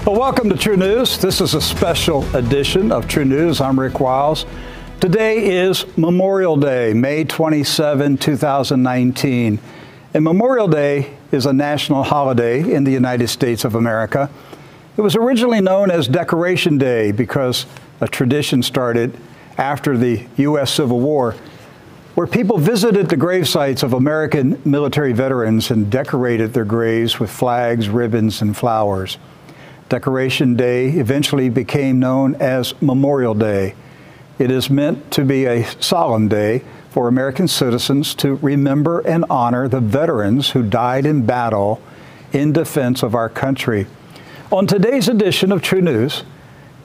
Well, welcome to True News. This is a special edition of True News. I'm Rick Wiles. Today is Memorial Day, May 27, 2019. And Memorial Day is a national holiday in the United States of America. It was originally known as Decoration Day because a tradition started after the U.S. Civil War, where people visited the grave sites of American military veterans and decorated their graves with flags, ribbons, and flowers. Decoration Day eventually became known as Memorial Day. It is meant to be a solemn day for American citizens to remember and honor the veterans who died in battle in defense of our country. On today's edition of True News,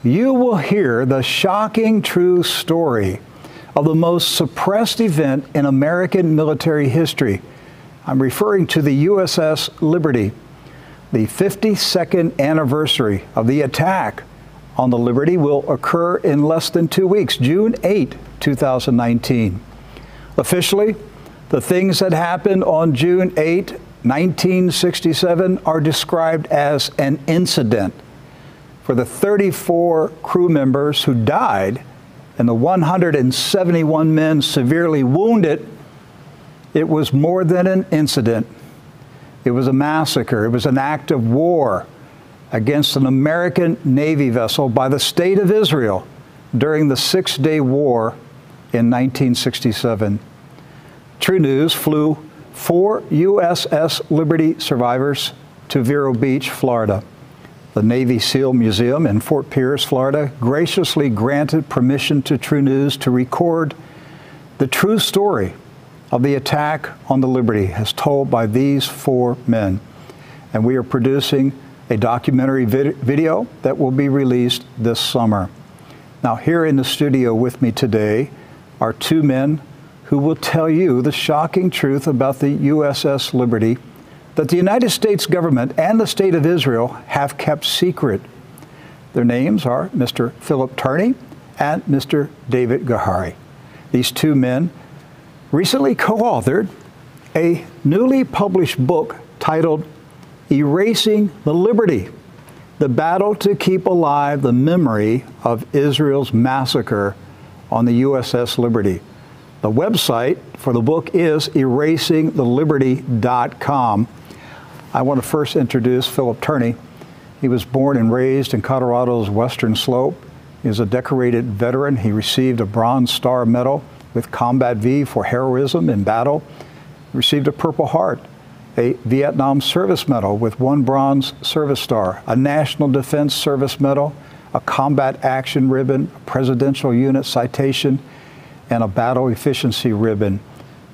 you will hear the shocking true story of the most suppressed event in American military history. I'm referring to the USS Liberty. The 52nd anniversary of the attack on the Liberty will occur in less than 2 weeks, June 8, 2019. Officially, the things that happened on June 8, 1967 are described as an incident. For the 34 crew members who died and the 171 men severely wounded, it was more than an incident. It was a massacre. It was an act of war against an American Navy vessel by the State of Israel during the Six-Day War in 1967. True News flew 4 USS Liberty survivors to Vero Beach, Florida. The Navy SEAL Museum in Fort Pierce, Florida, graciously granted permission to True News to record the true story of the attack on the Liberty as told by these 4 men. And we are producing a documentary video that will be released this summer. Now, here in the studio with me today are 2 men who will tell you the shocking truth about the USS Liberty that the United States government and the State of Israel have kept secret. Their names are Mr. Philip Tourney and Mr. David Gahary. These 2 men recently co-authored a newly published book titled Erasing the Liberty, the battle to keep alive the memory of Israel's massacre on the USS Liberty. The website for the book is erasingtheliberty.com. I want to first introduce Philip Tourney. He was born and raised in Colorado's Western Slope. He is a decorated veteran. He received a Bronze Star Medal with Combat V for heroism in battle. He received a Purple Heart, a Vietnam Service Medal with 1 Bronze Service Star, a National Defense Service Medal, a Combat Action Ribbon, a Presidential Unit Citation, and a Battle Efficiency Ribbon.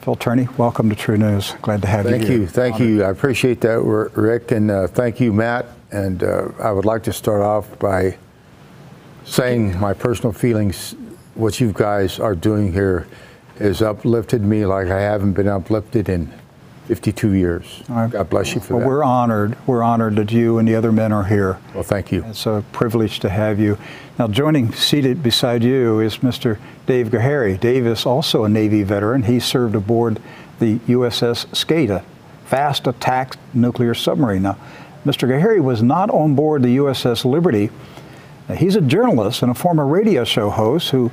Phil Tourney, welcome to True News. Glad to have you here. Thank you. I appreciate that, Rick, and thank you, Matt. And I would like to start off by saying my personal feelings. What you guys are doing here has uplifted me like I haven't been uplifted in 52 years. God bless you for that. We're honored. We're honored that you and the other men are here. Well, thank you. It's a privilege to have you. Now, seated beside you is Mr. Dave Gahary. Dave is also a Navy veteran. He served aboard the USS Skate, a fast attack nuclear submarine. Now, Mr. Gahary was not on board the USS Liberty. He's a journalist and a former radio show host who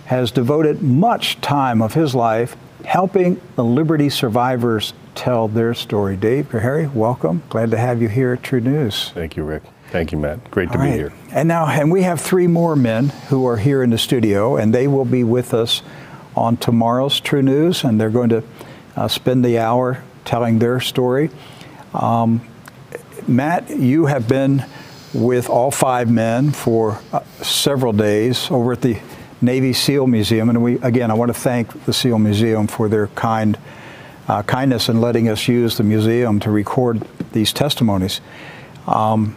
has devoted much time of his life helping the Liberty survivors tell their story. Dave Gahary, welcome. Glad to have you here at True News. Thank you, Rick. Thank you, Matt. Great to be here. And we have 3 more men who are here in the studio, and they will be with us on tomorrow's True News, and they're going to spend the hour telling their story. Matt, you have been with all 5 men for several days over at the Navy SEAL Museum. And I want to thank the SEAL Museum for their kindness in letting us use the museum to record these testimonies. And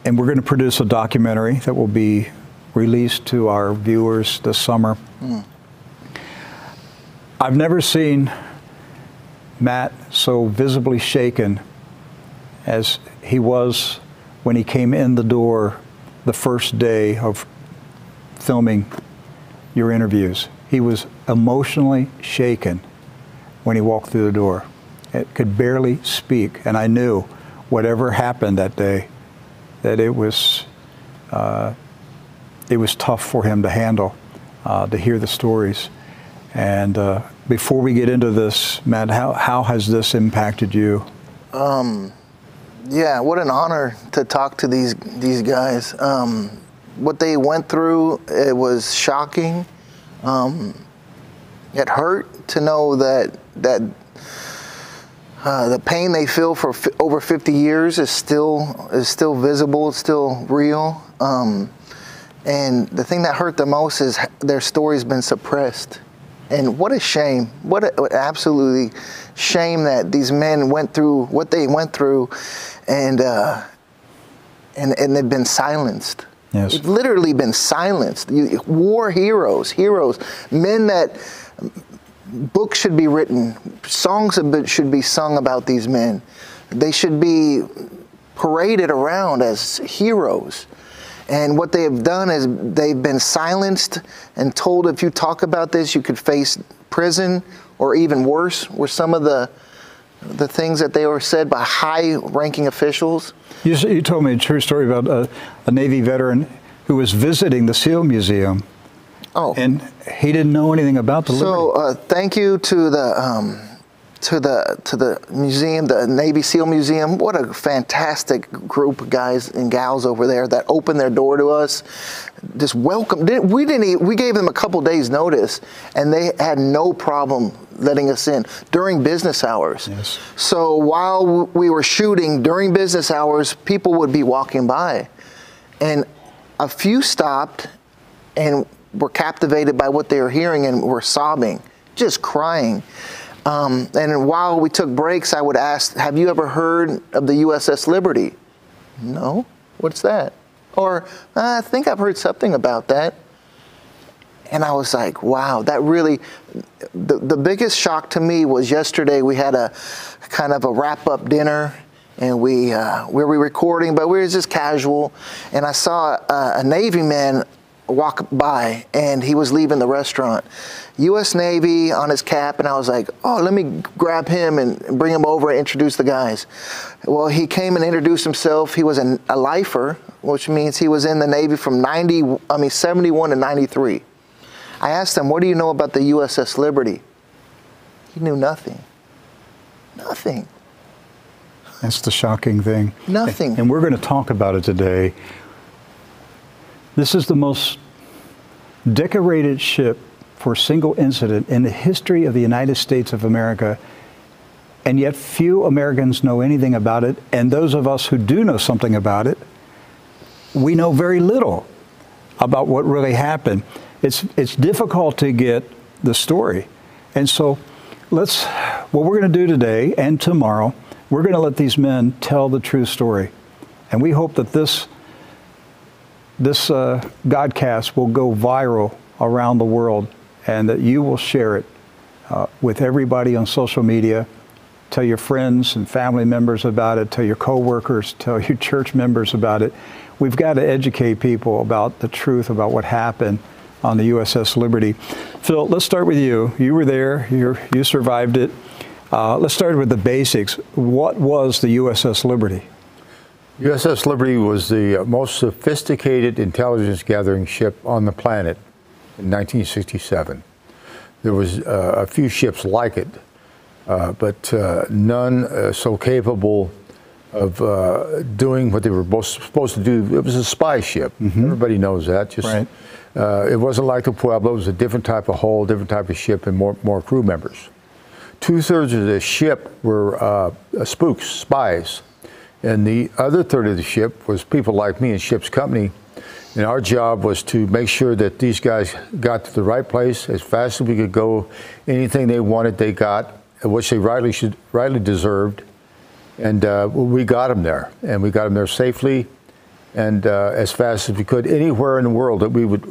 we're going to produce a documentary that will be released to our viewers this summer. I've never seen Matt so visibly shaken as he was when he came in the door the first day of filming your interviews. He was emotionally shaken when he walked through the door. It could barely speak, and I knew whatever happened that day, that it was tough for him to handle, to hear the stories. And before we get into this, Matt, how has this impacted you? Yeah, what an honor to talk to these guys. What they went through, it was shocking. It hurt to know that the pain they feel for over 50 years is still visible, it's still real. And the thing that hurt the most is their story's been suppressed. And what a shame, what absolutely shame that these men went through what they went through, and they've been silenced. Yes. They've literally been silenced. War heroes, men that books should be written, songs should be sung about these men. They should be paraded around as heroes. And what they have done is they've been silenced and told if you talk about this, you could face prison or even worse, were some of the things that they were said by high-ranking officials. You told me a true story about a Navy veteran who was visiting the SEAL Museum. Oh. And he didn't know anything about the Liberty. So thank you to the museum, the Navy SEAL Museum. What a fantastic group of guys and gals over there that opened their door to us. Just welcome. We gave them a couple days notice, and they had no problem letting us in during business hours. Yes. So while we were shooting during business hours, people would be walking by, and a few stopped and were captivated by what they were hearing and were sobbing, just crying. And while we took breaks, I would ask, have you ever heard of the USS Liberty? No, what's that? Or, I think I've heard something about that. And I was like, wow, that really, the biggest shock to me was yesterday we had a kind of a wrap-up dinner, and we were recording, but we were just casual. And I saw a Navy man walk by, and he was leaving the restaurant. U.S. Navy on his cap, and I was like, oh, let me grab him and bring him over and introduce the guys. Well, he came and introduced himself. He was a lifer, which means he was in the Navy from 71 to 93. I asked him, what do you know about the USS Liberty? He knew nothing. Nothing. That's the shocking thing. Nothing. And we're going to talk about it today. This is the most decorated ship for a single incident in the history of the United States of America, and yet few Americans know anything about it, and those of us who do know something about it, we know very little about what really happened. It's difficult to get the story. And so what we're going to do today and tomorrow, we're going to let these men tell the true story. And we hope that this Godcast will go viral around the world, and that you will share it with everybody on social media. Tell your friends and family members about it. Tell your coworkers. Tell your church members about it. We've got to educate people about the truth about what happened on the USS Liberty. Phil, let's start with you. You were there. You survived it. Let's start with the basics. What was the USS Liberty? USS Liberty was the most sophisticated intelligence gathering ship on the planet in 1967. There was a few ships like it, but none so capable of doing what they were supposed to do. It was a spy ship. Mm-hmm. Everybody knows that. Just right. It wasn't like the Pueblo. It was a different type of hull, different type of ship, and more crew members. 2/3 of the ship were spooks, spies. And the other third of the ship was people like me in ship's company. And our job was to make sure that these guys got to the right place as fast as we could go. Anything they wanted, they got, which they rightly deserved. And we got them there. And we got them there safely and as fast as we could, anywhere in the world that we would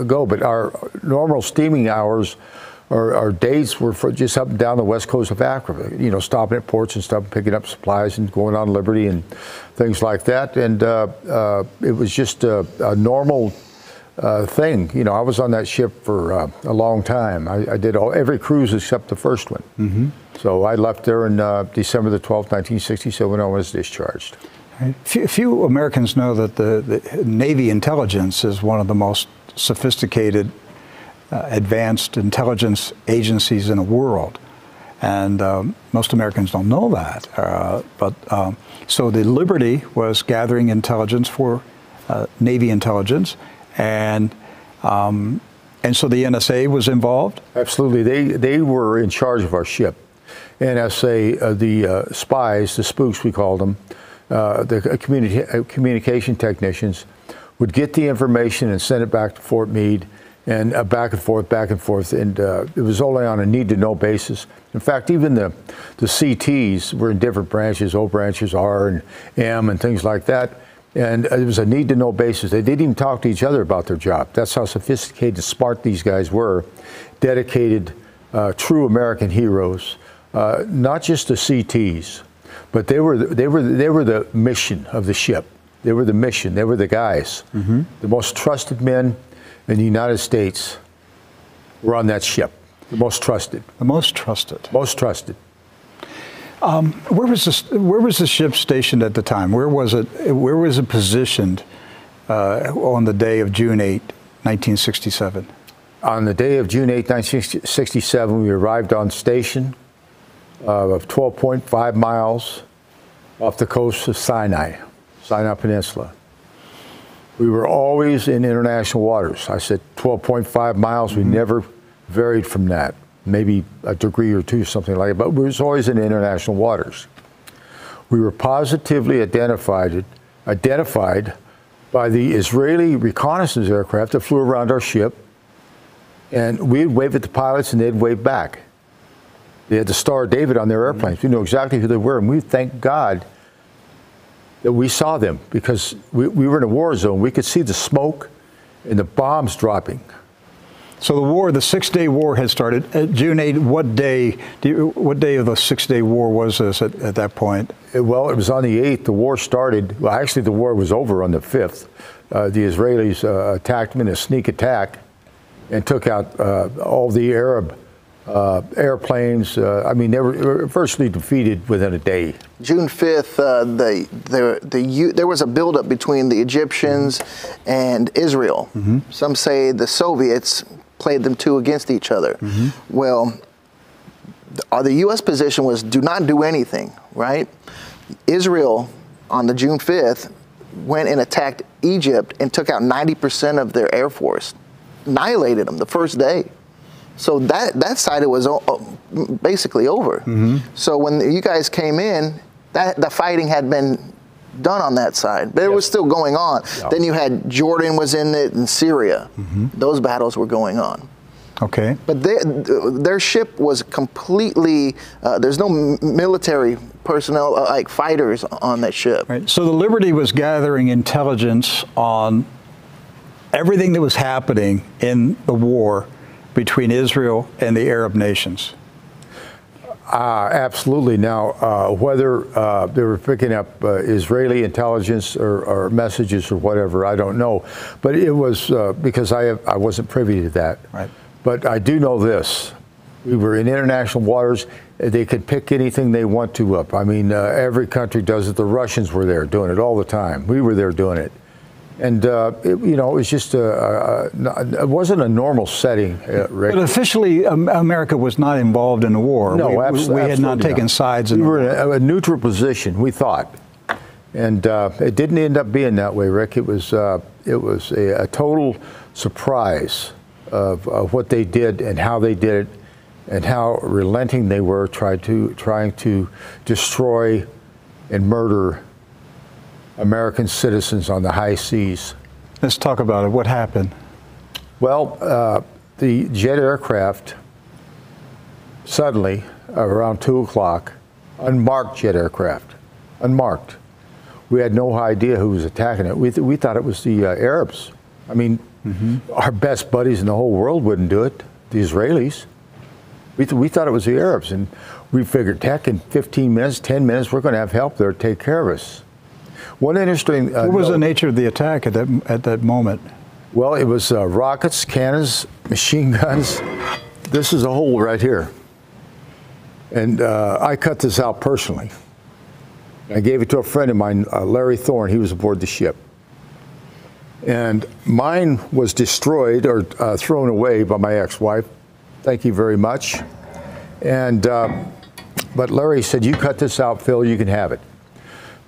go. But our normal steaming hours, our days were for just up and down the west coast of Africa, you know, stopping at ports and stuff, picking up supplies and going on Liberty and things like that. And it was just a normal thing. You know, I was on that ship for a long time. I did every cruise except the first one. Mm-hmm. So I left there in December the 12th, 1967 when I was discharged. Right. Few Americans know that the Navy intelligence is one of the most sophisticated, advanced intelligence agencies in the world. And most Americans don't know that. So the Liberty was gathering intelligence for Navy intelligence, and so the NSA was involved? Absolutely. They were in charge of our ship. NSA, the spies, the spooks we called them, the communication technicians, would get the information and send it back to Fort Meade, and back and forth, and it was only on a need-to-know basis. In fact, even the CTs were in different branches, O branches, R and M, and things like that, and it was a need-to-know basis. They didn't even talk to each other about their job. That's how sophisticated, smart these guys were. Dedicated, true American heroes, not just the CTs, but they were the mission of the ship. They were the mission. They were the guys. Mm-hmm. The most trusted men in the United States were on that ship. The most trusted. The most trusted. Most trusted. Where was the ship stationed at the time? Where was it positioned on the day of June 8, 1967? On the day of June 8, 1967, we arrived on station of 12.5 miles off the coast of Sinai Peninsula. We were always in international waters. I said 12.5 miles. Mm-hmm. We never varied from that. Maybe a degree or two, something like that, but we was always in international waters. We were positively identified by the Israeli reconnaissance aircraft that flew around our ship, and we'd wave at the pilots and they'd wave back. They had the Star of David on their airplanes. We knew exactly who they were, and we thank God that we saw them, because we were in a war zone. We could see the smoke and the bombs dropping. So the war, the 6-day war had started. June 8, what day of the 6-day war was this at that point? Well, it was on the 8th. The war started. Well, actually, the war was over on the 5th. The Israelis attacked them in a sneak attack and took out all the Arab airplanes. I mean, they were virtually defeated within a day. June 5th, there was a buildup between the Egyptians and Israel. Mm-hmm. Some say the Soviets played them two against each other. Mm-hmm. Well, the U.S. position was do not do anything, right? Israel, on the June 5th, went and attacked Egypt and took out 90% of their air force, annihilated them the first day. So that side, it was basically over. Mm-hmm. So when you guys came in, the fighting had been done on that side, but it was still going on. Yep. Then you had Jordan was in it, and Syria. Mm-hmm. Those battles were going on. Okay. But their ship was completely, there's no military personnel, like fighters on that ship. Right. So the Liberty was gathering intelligence on everything that was happening in the war between Israel and the Arab nations. Absolutely. Now, whether they were picking up Israeli intelligence or messages or whatever, I don't know. But it was because I wasn't privy to that. Right. But I do know this. We were in international waters. They could pick anything they want to up. I mean, every country does it. The Russians were there doing it all the time. We were there doing it. And, it was just, it wasn't a normal setting, Rick. But officially, America was not involved in the war. No, we had not taken sides in the war. We were in a neutral position, we thought. And it didn't end up being that way, Rick. It was a total surprise of what they did and how they did it and how relenting they were trying to destroy and murder American citizens on the high seas. Let's talk about it. What happened? Well, the jet aircraft suddenly, around 2 o'clock, unmarked jet aircraft, unmarked. We had no idea who was attacking it. We thought it was the Arabs. I mean, our best buddies in the whole world wouldn't do it, the Israelis. We thought it was the Arabs, and we figured, heck, in 15 minutes, 10 minutes, we're going to have help there to take care of us. One interesting. What was the nature of the attack at that moment? Well, it was rockets, cannons, machine guns. This is a hole right here, and I cut this out personally. I gave it to a friend of mine, Larry Thorne. He was aboard the ship. And mine was destroyed or thrown away by my ex-wife. Thank you very much. And but Larry said, "You cut this out, Phil. You can have it."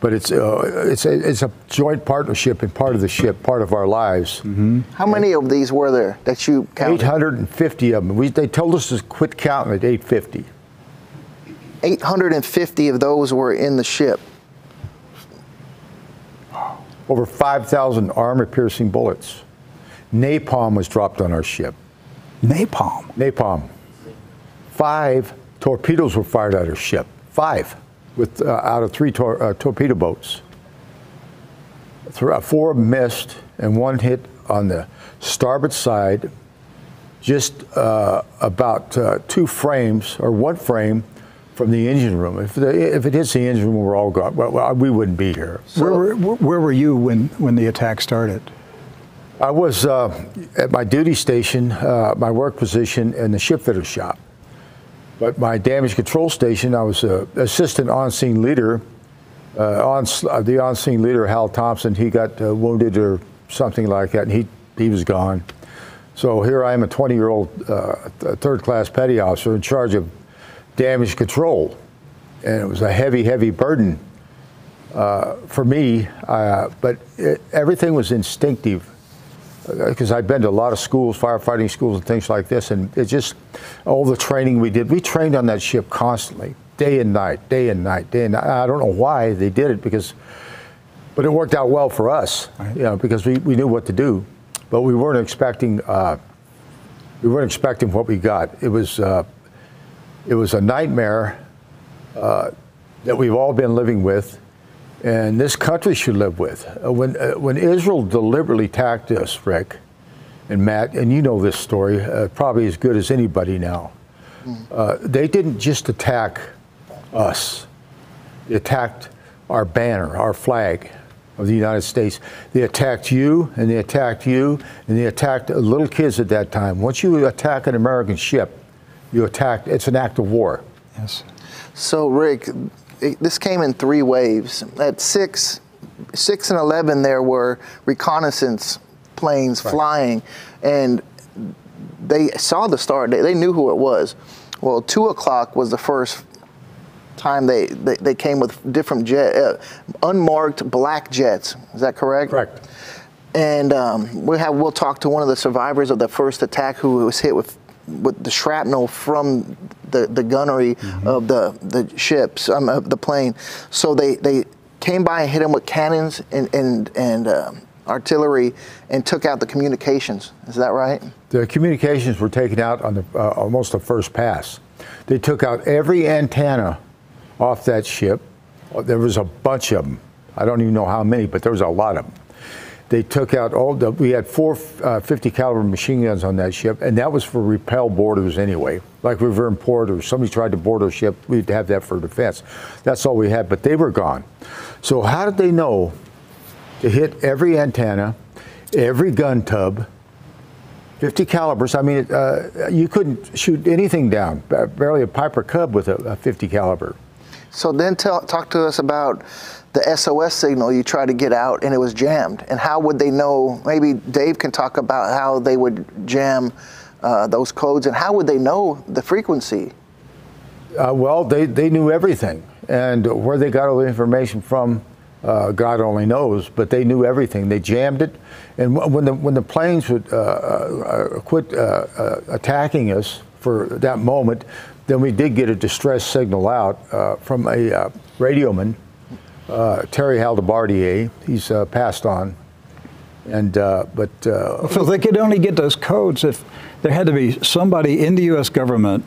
But it's a joint partnership and part of the ship, part of our lives. Mm-hmm. How many of these were there that you counted? 850 of them. They told us to quit counting at 850. 850 of those were in the ship. Over 5,000 armor-piercing bullets. Napalm was dropped on our ship. Napalm? Napalm. 5 torpedoes were fired at our ship. 5, with out of 3 torpedo boats. 4 missed, and 1 hit on the starboard side, just about 2 frames, or 1 frame, from the engine room. If it hits the engine room, we're all gone. Well, we wouldn't be here. So, where were you when the attack started? I was at my duty station, my work position in the shipfitter shop. But my damage control station, I was assistant on-scene leader. The on-scene leader, Hal Thompson, he got wounded or something like that, and he was gone. So here I am, a 20-year-old third-class petty officer in charge of damage control, and it was a heavy, heavy burden for me. But everything was instinctive because I'd been to a lot of schools, firefighting schools, and things like this, and it just all the training we did. We trained on that ship constantly, day and night, day and night, day and night. I don't know why they did it but it worked out well for us, right. You know, because we knew what to do, but we weren't expecting what we got. It was a nightmare that we've all been living with, and this country should live with. When Israel deliberately attacked us, Rick and Matt, and you know this story probably as good as anybody now, they didn't just attack us. They attacked our banner, our flag of the United States. They attacked you, and they attacked you, and they attacked little kids at that time. Once you attack an American ship, it's an act of war. Yes. So, Rick, this came in 3 waves. At 6 and 11, there were reconnaissance planes flying, and they saw the star. They knew who it was. Well, 2 o'clock was the first time they came with different unmarked black jets. Is that correct? Correct. And we'll talk to one of the survivors of the first attack who was hit with the shrapnel from the gunnery of the ships, of the plane. So they came by and hit him with cannons and artillery and took out the communications. Is that right? The communications were taken out on the almost the first pass. They took out every antenna off that ship. There was a bunch of them. I don't even know how many, but there was a lot of them. They took out we had 4 50 caliber machine guns on that ship, and that was for repel boarders anyway. Like we were in port or somebody tried to board our ship, we'd have that for defense. That's all we had, but they were gone. So how did they know to hit every antenna, every gun tub, 50 calibers? I mean, you couldn't shoot anything down, barely a Piper Cub with a 50 caliber. So then talk to us about the SOS signal you tried to get out and it was jammed. And how would they know? Maybe Dave can talk about how they would jam those codes, and how would they know the frequency? Well, they knew everything, and where they got all the information from, God only knows, but they knew everything. They jammed it, and when the planes would quit attacking us for that moment, then we did get a distress signal out from a radioman, Terry Haldebardier. He's passed on, and so they could only get those codes if there had to be somebody in the U.S. government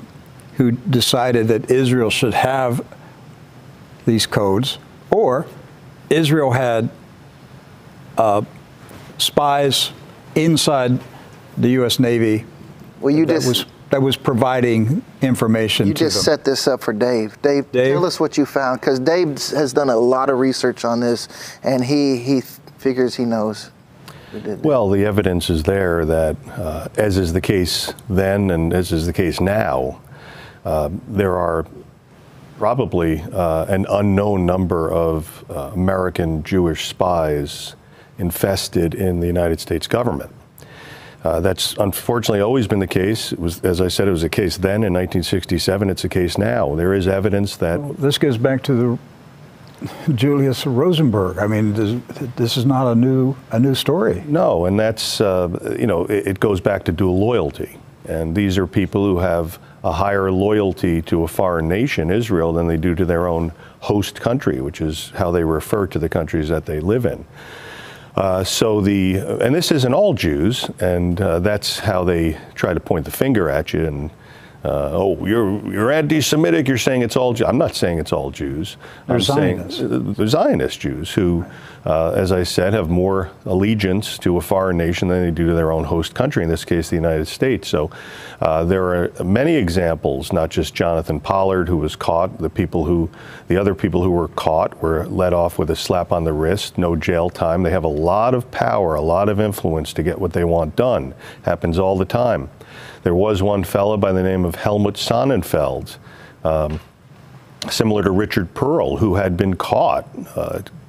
who decided that Israel should have these codes, or Israel had spies inside the U.S. Navy. Well, that was providing information to them. You just set this up for Dave. Dave, tell us what you found, because Dave has done a lot of research on this, and he figures he knows who did that. Well, the evidence is there that, as is the case then and as is the case now, there are probably an unknown number of American Jewish spies infested in the United States government. That's unfortunately always been the case. It was, as I said, it was a case then in 1967. It's a case now. There is evidence that... Well, this goes back to the Julius Rosenberg. I mean, this is not a new story. No, and that's, you know, it goes back to dual loyalty. And these are people who have a higher loyalty to a foreign nation, Israel, than they do to their own host country, which is how they refer to the countries that they live in. And this isn't all Jews, and that's how they try to point the finger at you and, oh, you're anti-Semitic, you're saying it's all Jews. I'm not saying it's all Jews. They're Zionists. They're Zionist Jews who, as I said, have more allegiance to a foreign nation than they do to their own host country, in this case, the United States. So there are many examples, not just Jonathan Pollard, who was caught. The other people who were caught were let off with a slap on the wrist, no jail time. They have a lot of power, a lot of influence to get what they want done. Happens all the time. There was one fellow by the name of Helmut Sonnenfeld, similar to Richard Pearl, who had been caught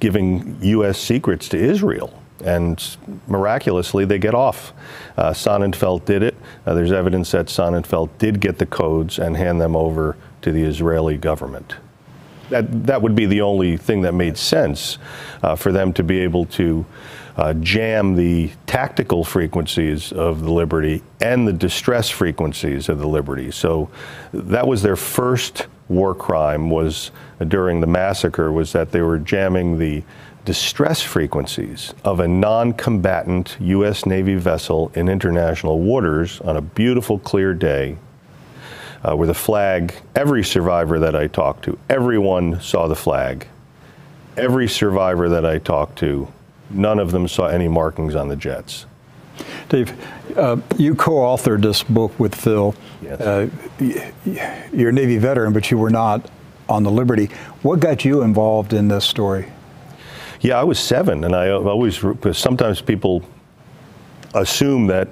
giving U.S. secrets to Israel. And miraculously, they get off. Sonnenfeld did it. There's evidence that Sonnenfeld did get the codes and hand them over to the Israeli government. That would be the only thing that made sense for them to be able to jam the tactical frequencies of the Liberty and the distress frequencies of the Liberty. So that was their first war crime, was during the massacre, was that they were jamming the distress frequencies of a non-combatant U.S. Navy vessel in international waters on a beautiful, clear day, where the flag, every survivor that I talked to, everyone saw the flag. Every survivor that I talked to, none of them saw any markings on the jets. Dave, you co-authored this book with Phil. Yes. You're a Navy veteran, but you were not on the Liberty. What got you involved in this story? Yeah, I was 7, and I always, sometimes people assume that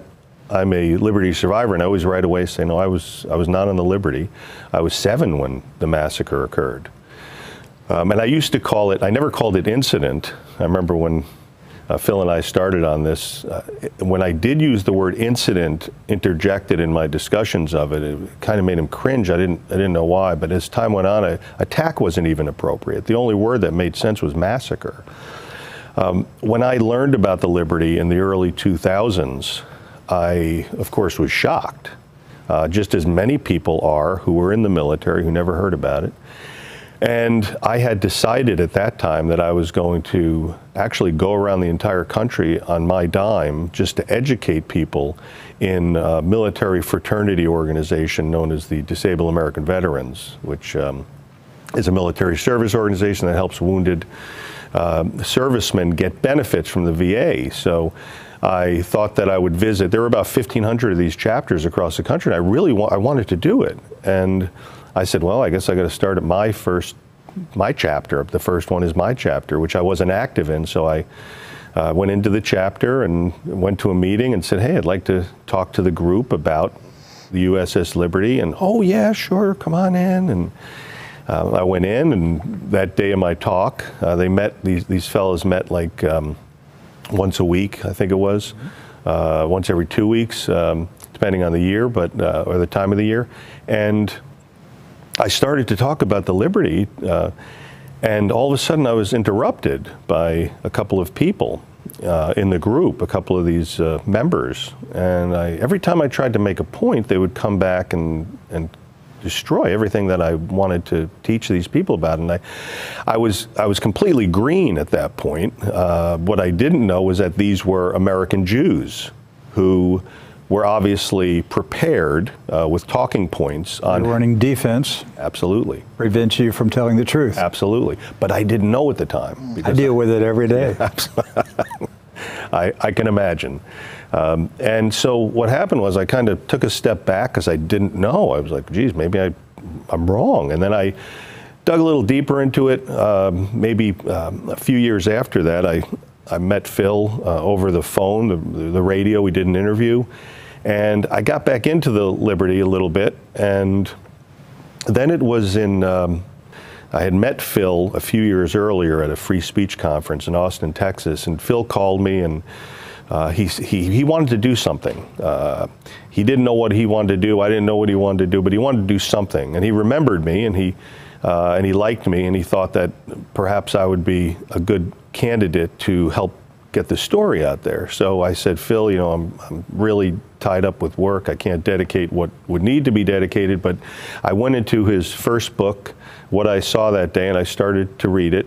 I'm a Liberty survivor, and I always right away say, no, I was not on the Liberty. I was 7 when the massacre occurred. And I used to call it, I never called it incident. I remember when Phil and I started on this, when I did use the word incident interjected in my discussions of it, it kind of made him cringe. I didn't know why, but as time went on, attack wasn't even appropriate. The only word that made sense was massacre. When I learned about the Liberty in the early 2000s, I, of course, was shocked, just as many people are who were in the military who never heard about it. And I had decided at that time that I was going to actually go around the entire country on my dime just to educate people in a military fraternity organization known as the Disabled American Veterans, which is a military service organization that helps wounded servicemen get benefits from the VA. So I thought that I would visit. There were about 1,500 of these chapters across the country, and I wanted to do it. And I said, well, I guess I got to start at my chapter. The first one is my chapter, which I wasn't active in. So I went into the chapter and went to a meeting and said, hey, I'd like to talk to the group about the USS Liberty. And, oh, yeah, sure, come on in. And I went in, and that day of my talk, they met, these fellows met like once a week, I think it was, once every 2 weeks, depending on the year, or the time of the year. And I started to talk about the Liberty, and all of a sudden I was interrupted by a couple of people in the group, a couple of these members. And every time I tried to make a point, they would come back and destroy everything that I wanted to teach these people about. And I was completely green at that point. What I didn't know was that these were American Jews who were obviously prepared with talking points on running defense. Absolutely. Prevents you from telling the truth. Absolutely. But I didn't know at the time. I deal with it every day. I can imagine. And so what happened was I kind of took a step back because I didn't know. I was like, geez, maybe I'm wrong. And then I dug a little deeper into it. Maybe a few years after that, I met Phil over the phone, the radio. We did an interview. And I got back into the Liberty a little bit. And then it was in I had met Phil a few years earlier at a free speech conference in Austin, Texas, and Phil called me, and he wanted to do something. He didn't know what he wanted to do. I didn't know what he wanted to do, but he wanted to do something. And he remembered me, and he liked me, and he thought that perhaps I would be a good candidate to help get the story out there. So I said, Phil, you know, I'm really tied up with work. I can't dedicate what would need to be dedicated, but I went into his first book, What I Saw That Day, and I started to read it.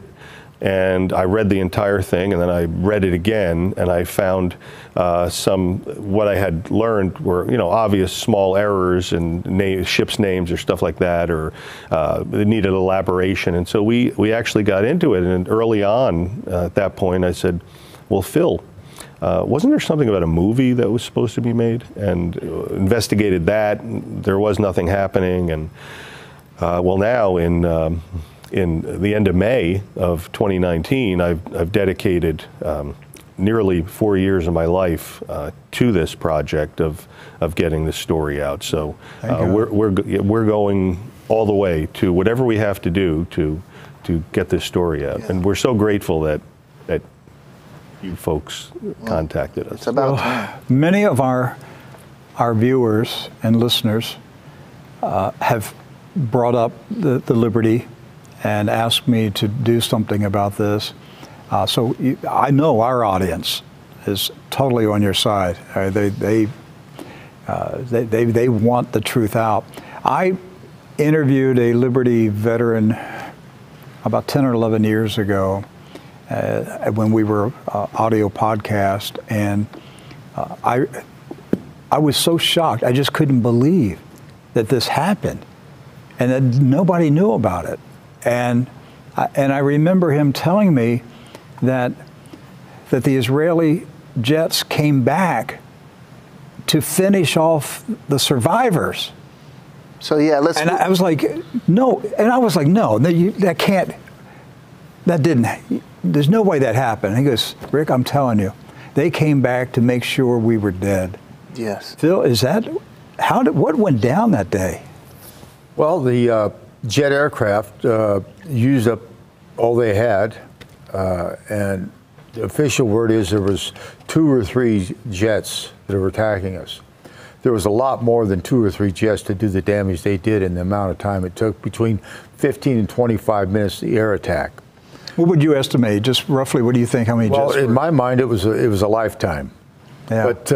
And I read the entire thing, and then I read it again, and I found what I had learned were, you know, obvious small errors in ships' names or stuff like that, or it needed elaboration. And so we actually got into it, and early on at that point I said, well, Phil, wasn't there something about a movie that was supposed to be made? And investigated that, and there was nothing happening, and well, now in the end of May of 2019, I've dedicated nearly 4 years of my life to this project of getting the story out. So we're going all the way to whatever we have to do to get this story out, and we're so grateful that you folks contacted us. It's about time. Many of our viewers and listeners have brought up the Liberty and asked me to do something about this. So I know our audience is totally on your side. They want the truth out. I interviewed a Liberty veteran about 10 or 11 years ago when we were audio podcast, and I was so shocked. I just couldn't believe that this happened and that nobody knew about it. And I remember him telling me that the Israeli jets came back to finish off the survivors. So yeah, And I was like, no. And I was like, no, that can't. That didn't. There's no way that happened. And he goes, Rick, I'm telling you, they came back to make sure we were dead. Yes. Phil, what went down that day? Well, the jet aircraft used up all they had, and the official word is there was 2 or 3 jets that were attacking us. There was a lot more than 2 or 3 jets to do the damage they did in the amount of time it took, between 15 and 25 minutes, the air attack. What would you estimate? Just roughly, what do you think? How many jets? Well, in my mind, it was a lifetime. Yeah. But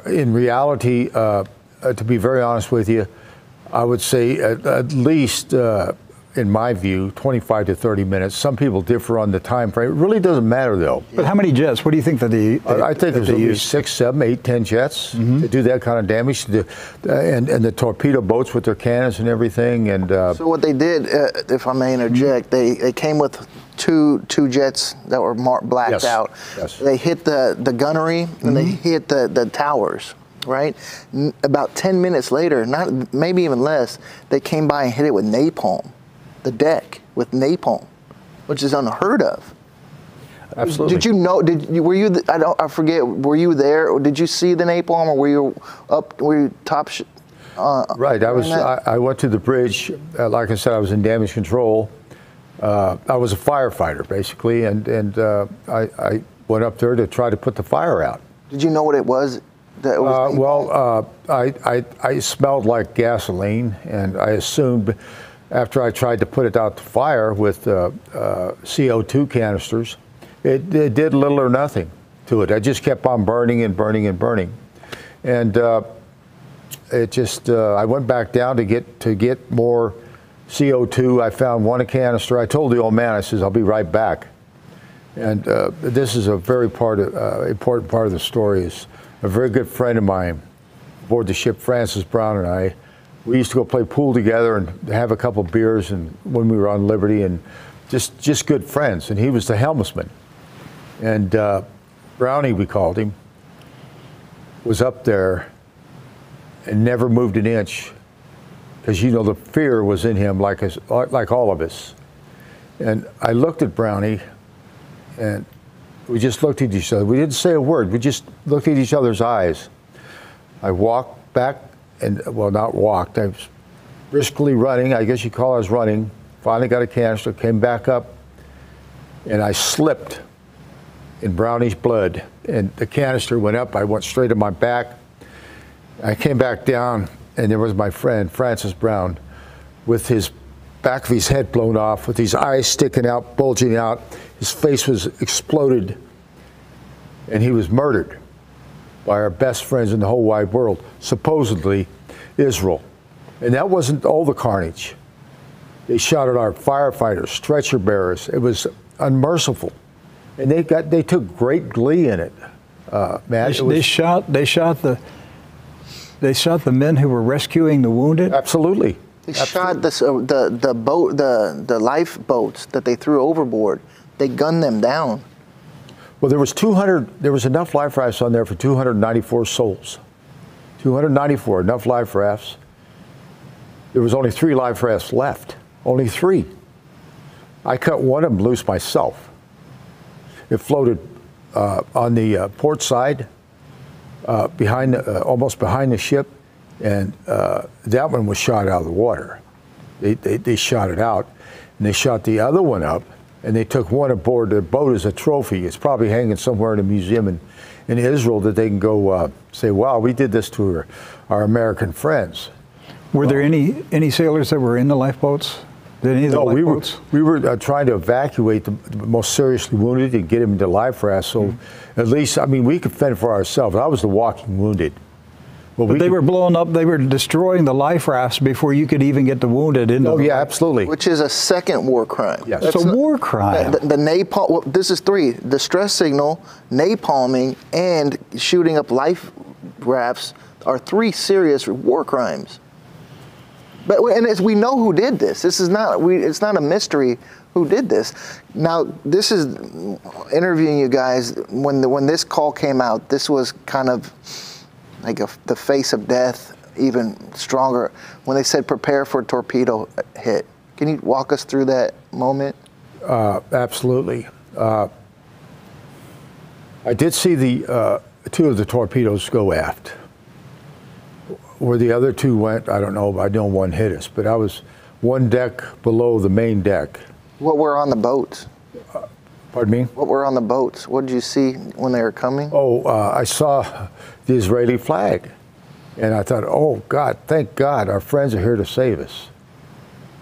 in reality, to be very honest with you, I would say at least, in my view, 25 to 30 minutes. Some people differ on the time frame. It really doesn't matter, though. But how many jets? What do you think that I think there's at least 6, 7, 8, 10 jets to do that kind of damage, and the torpedo boats with their cannons and everything. And so what they did, if I may interject, they came with two jets that were blacked out. Yes. They hit the gunnery and they hit the towers. Right, about 10 minutes later, maybe even less, they came by and hit it with napalm, the deck with napalm, which is unheard of. Absolutely. Did you know? Were you? I forget. Were you there? Or did you see the napalm, or were you up? Were you top? Right. I went to the bridge. Like I said, I was in damage control. I was a firefighter basically, and I went up there to try to put the fire out. Did you know what it was? I smelled like gasoline, and I assumed after I tried to put it out to fire with CO2 canisters, it did little or nothing to it. I just kept on burning and burning and burning, and it just I went back down to get more CO2. I found one canister. I told the old man, I says, I'll be right back. And this is a very important part of the story. Is a very good friend of mine aboard the ship, Francis Brown, and I, we used to go play pool together and have a couple beers, and when we were on Liberty, and just good friends. And he was the helmsman. And Brownie, we called him, was up there and never moved an inch, because you know the fear was in him, like all of us. And I looked at Brownie, and we just looked at each other. We didn't say a word. We just looked at each other's eyes. I walked back, and well, not walked. I was briskly running. I guess you call us running finally got a canister, came back up, and I slipped in brownish blood. And the canister went up, I went straight to my back. I came back down, and there was my friend, Francis Brown, with his back of his head blown off, with his eyes sticking out, bulging out. His face was exploded, and he was murdered by our best friends in the whole wide world, supposedly Israel. And that wasn't all the carnage. They shot at our firefighters, stretcher bearers. It was unmerciful, and they took great glee in it. Man, they shot the men who were rescuing the wounded. Absolutely. They shot the lifeboats that they threw overboard. They gunned them down. Well, there was enough life rafts on there for 294 souls. 294, enough life rafts. There was only 3 life rafts left. Only 3. I cut one of them loose myself. It floated on the port side, almost behind the ship, and that one was shot out of the water. They shot it out, and they shot the other one up, and they took one aboard their boat as a trophy. It's probably hanging somewhere in a museum in Israel that they can go say, wow, we did this to our American friends. Were there any sailors that were in the lifeboats? Did any of the lifeboats? we were trying to evacuate the most seriously wounded and get them into life rafts. So at least, I mean, we could fend for ourselves. I was the walking wounded. Well, but they were blowing up, they were destroying the life rafts before you could even get the wounded into them. Oh, yeah, absolutely. Which is a second war crime. Yes. It's a war crime. The napalm, well, this is 3, distress signal, napalming, and shooting up life rafts are 3 serious war crimes. And we know who did this. This is not, it's not a mystery who did this. Now, this is interviewing you guys, when this call came out, this was kind of like the face of death, even stronger, when they said prepare for a torpedo hit. Can you walk us through that moment? Absolutely. I did see the 2 of the torpedoes go aft. Where the other 2 went, I don't know, but I know one hit us. But I was 1 deck below the main deck. What were on the boats? Pardon me? What were on the boats? What did you see when they were coming? Oh, I saw the Israeli flag. And I thought, oh, God, thank God, our friends are here to save us.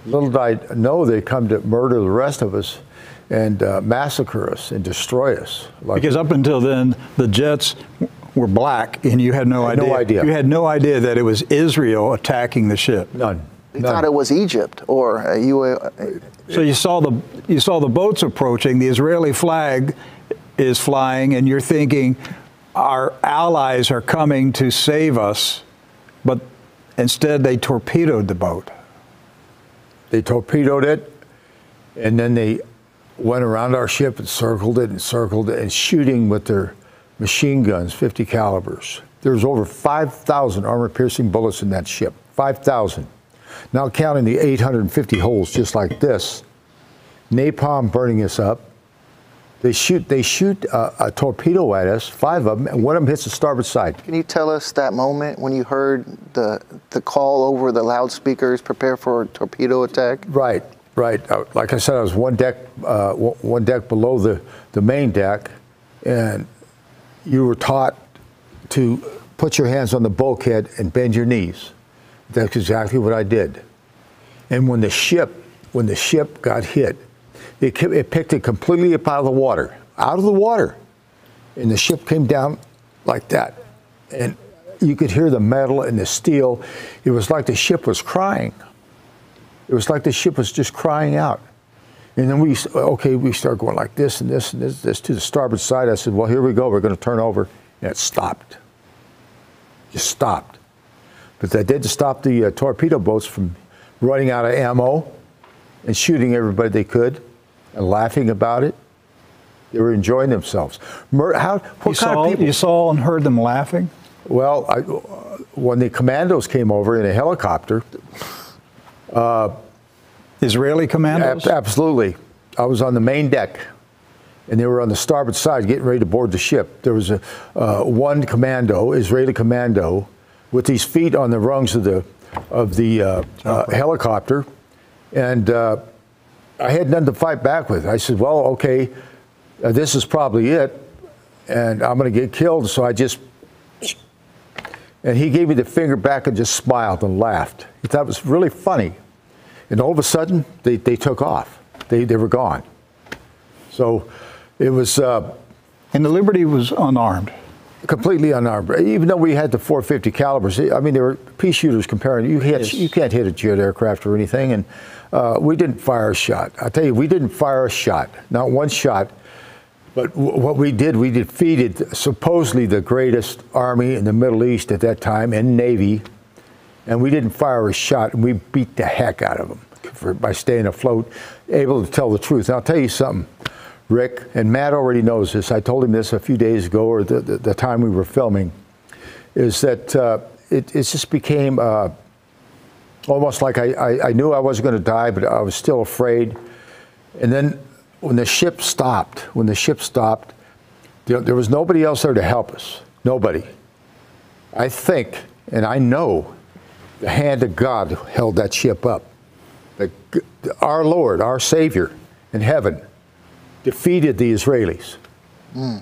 Little did I know they'd come to murder the rest of us and massacre us and destroy us. Because up until then, the jets were black, and you had no idea. No idea. You had no idea that it was Israel attacking the ship. None. They thought it was Egypt or So you saw the boats approaching. The Israeli flag is flying, and you're thinking, our allies are coming to save us, but instead they torpedoed the boat. They torpedoed it, and then they went around our ship and circled it and shooting with their machine guns, 50 calibers. There's over 5,000 armor-piercing bullets in that ship, 5,000. Now counting the 850 holes just like this. Napalm burning us up. They shoot a torpedo at us, 5 of them, and one of them hits the starboard side. Can you tell us that moment when you heard the call over the loudspeakers, prepare for a torpedo attack? Right. Like I said, I was 1 deck below the main deck, and you were taught to put your hands on the bulkhead and bend your knees. That's exactly what I did. And when the ship got hit, it picked it completely up out of the water, and the ship came down like that, and you could hear the metal and the steel. It was like the ship was crying. It was like the ship was just crying out. And then we start going like this and this and this to the starboard side. I said, well, here we go. We're going to turn over. And it stopped. Just stopped. But that did stop the torpedo boats from running out of ammo and shooting everybody they could and laughing about it. They were enjoying themselves. What kind of people? You saw and heard them laughing? Well, when the commandos came over in a helicopter. Israeli commandos? Absolutely. I was on the main deck, and they were on the starboard side getting ready to board the ship. There was one commando, Israeli commando, with his feet on the rungs of the helicopter, and I had nothing to fight back with. I said, well, okay, this is probably it, and I'm going to get killed, so I just... And he gave me the finger back and just smiled and laughed. He thought it was really funny. And all of a sudden, they took off. They were gone. So it was... and the Liberty was unarmed. Completely unarmed. Even though we had the .450 calibers, I mean, they were pea shooters comparing. You can't hit a jet aircraft or anything, and we didn't fire a shot. I tell you, we didn't fire a shot, not one shot. But what we did, we defeated supposedly the greatest army in the Middle East at that time, and Navy, and we didn't fire a shot, and we beat the heck out of them by staying afloat, able to tell the truth. And I'll tell you something, Rick, and Matt already knows this. I told him this a few days ago, or the time we were filming, is that it just became almost like I knew I wasn't going to die, but I was still afraid. And then when the ship stopped, there was nobody else there to help us. Nobody. I think, and I know, the hand of God held that ship up. Our Lord, our Savior in heaven, defeated the Israelis.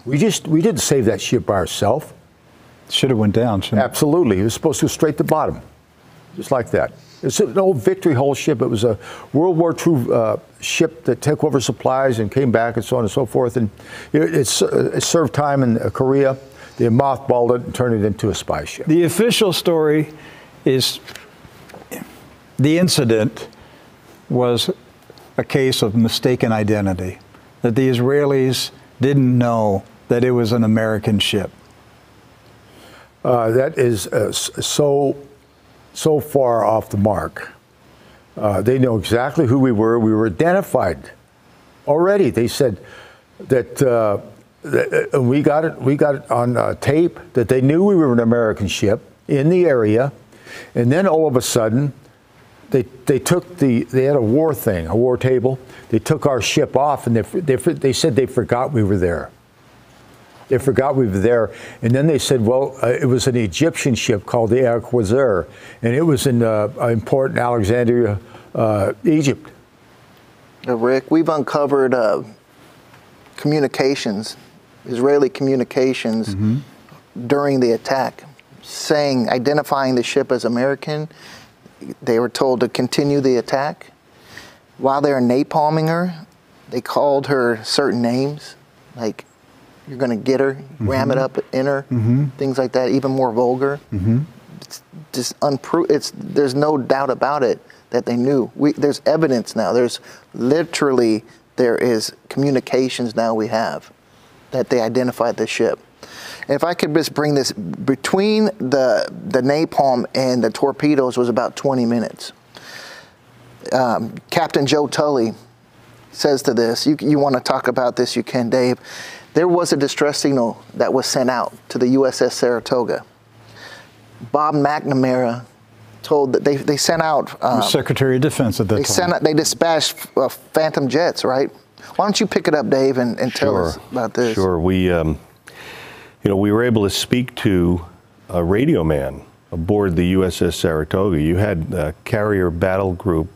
We didn't save that ship by ourselves. Should have went down, shouldn't it? Absolutely. It was supposed to go straight to the bottom, just like that. It's an old Victory Hull ship. It was a World War II ship that took over supplies and came back and so on and so forth. And it served time in Korea. They mothballed it and turned it into a spy ship. The official story is the incident was a case of mistaken identity, that the Israelis didn't know that it was an American ship. That is so far off the mark. They know exactly who we were. We were identified already. They said that, we got it on tape that they knew we were an American ship in the area, and then all of a sudden, they had a war thing, a war table. They took our ship off, and they said they forgot we were there. They forgot we were there, and then they said, well, it was an Egyptian ship called the Al-Quasir, and it was in important Alexandria, Egypt. Rick, we've uncovered communications, Israeli communications during the attack, identifying the ship as American. They were told to continue the attack. While they were napalming her, they called her certain names, like, you're going to get her, ram it up in her, things like that, even more vulgar. It's just there's no doubt about it that they knew. There's evidence now. There is communications now we have that they identified the ship. And if I could just bring this, between the napalm and the torpedoes was about 20 minutes. Captain Joe Tully says to this, you want to talk about this, you can, Dave. There was a distress signal that was sent out to the USS Saratoga. Bob McNamara told that they sent out... Secretary of Defense at that time. They dispatched Phantom jets, right? Why don't you pick it up, Dave, and tell us about this? Sure. We were able to speak to a radio man aboard the USS Saratoga. You had Carrier Battle Group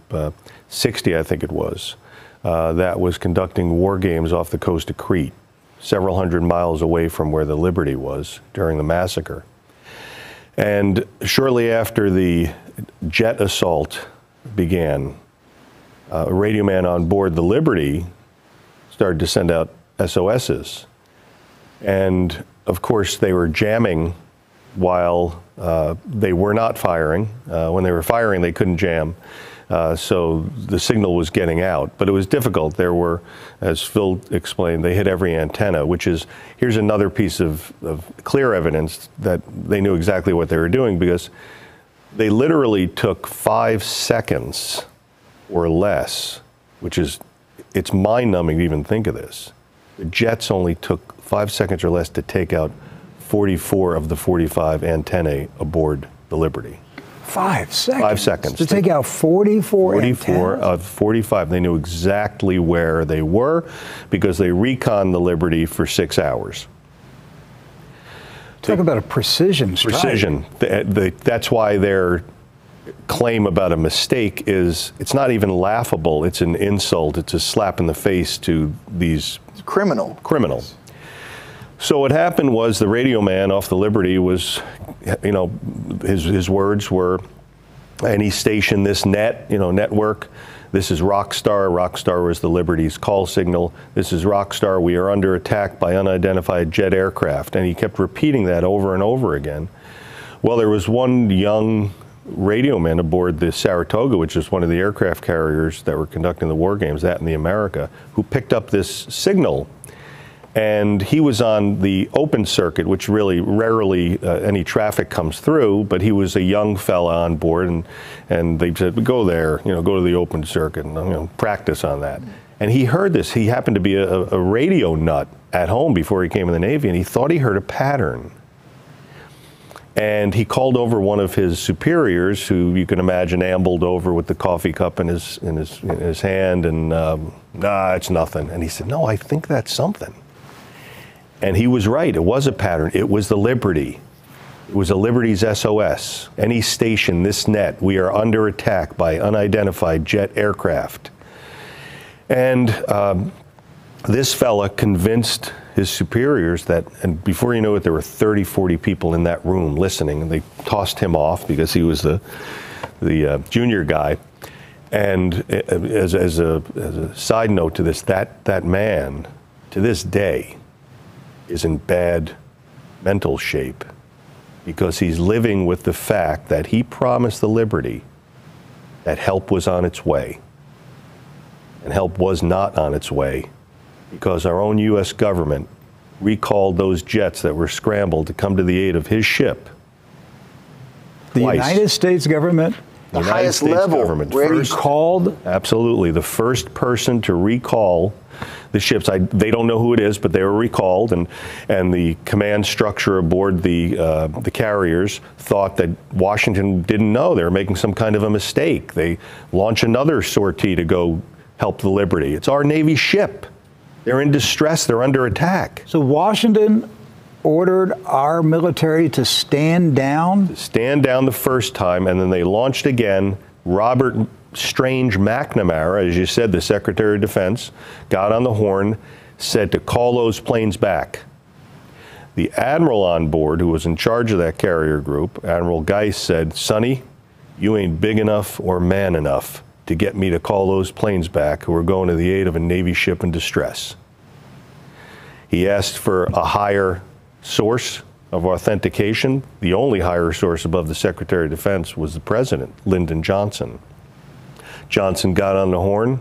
60, I think it was, that was conducting war games off the coast of Crete, several hundred miles away from where the Liberty was during the massacre. And shortly after the jet assault began, a radio man on board the Liberty started to send out SOSs. And of course, they were jamming while they were not firing. When they were firing, they couldn't jam. So the signal was getting out, but it was difficult. There were, as Phil explained, they hit every antenna, which is, here's another piece of clear evidence that they knew exactly what they were doing, because they literally took 5 seconds or less, which is, it's mind-numbing to even think of this. The jets only took 5 seconds or less to take out 44 of the 45 antennae aboard the Liberty. 5 seconds? 5 seconds. To take out 44 44 antennas? of 45. They knew exactly where they were because they reconned the Liberty for 6 hours. Talk about a precision strike. Precision. That's why they're claim about a mistake it's not even laughable. It's an insult. It's a slap in the face to these criminals. So what happened was the radio man off the Liberty was, his words were, any station, this network, this is Rockstar. Rockstar was the Liberty's call signal. This is Rockstar. We are under attack by unidentified jet aircraft. And he kept repeating that over and over again. Well, there was one young radio man aboard the Saratoga, which is one of the aircraft carriers that were conducting the war games, that in the America, who picked up this signal. And he was on the open circuit, which really rarely any traffic comes through, but he was a young fella on board, and they said, go there, go to the open circuit and practice on that. And he heard this. He happened to be a radio nut at home before he came in the Navy, and he thought he heard a pattern. And he called over one of his superiors, who you can imagine ambled over with the coffee cup in his hand, and nah, it's nothing. And he said, no, I think that's something. And he was right. It was a pattern. It was the Liberty. It was a Liberty's SOS. Any station, this net, we are under attack by unidentified jet aircraft. And this fella convinced his superiors that, and before you know it, there were 30, 40 people in that room listening, and they tossed him off because he was the junior guy. And as a side note to this, that man, to this day, is in bad mental shape because he's living with the fact that he promised the Liberty that help was on its way. And help was not on its way because our own U.S. government recalled those jets that were scrambled to come to the aid of his ship. The United States government? The highest level recalled? Absolutely. The first person to recall the ships. They don't know who it is, but they were recalled, and the command structure aboard the carriers thought that Washington didn't know. They were making some kind of a mistake. They launch another sortie to go help the Liberty. It's our Navy ship. They're in distress. They're under attack. So Washington ordered our military to stand down? To stand down the first time, and then they launched again. Robert Strange McNamara, as you said, the Secretary of Defense, got on the horn, said to call those planes back. The admiral on board, who was in charge of that carrier group, Admiral Geist, said, Sonny, you ain't big enough or man enough to get me to call those planes back who are going to the aid of a Navy ship in distress. He asked for a higher source of authentication. The only higher source above the Secretary of Defense was the President, Lyndon Johnson. Johnson got on the horn.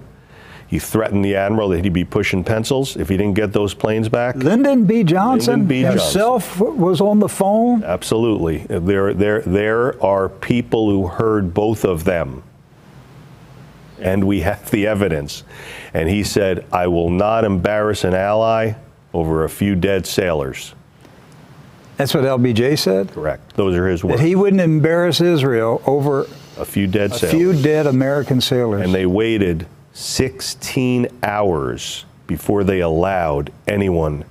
He threatened the admiral that he'd be pushing pencils if he didn't get those planes back. Lyndon B. Johnson Lyndon B. himself was on the phone? Absolutely. There are people who heard both of them. And we have the evidence. And he said, I will not embarrass an ally over a few dead sailors. That's what LBJ said? Correct. Those are his words. That he wouldn't embarrass Israel over a few dead sailors. A few dead American sailors. And they waited 16 hours before they allowed anyone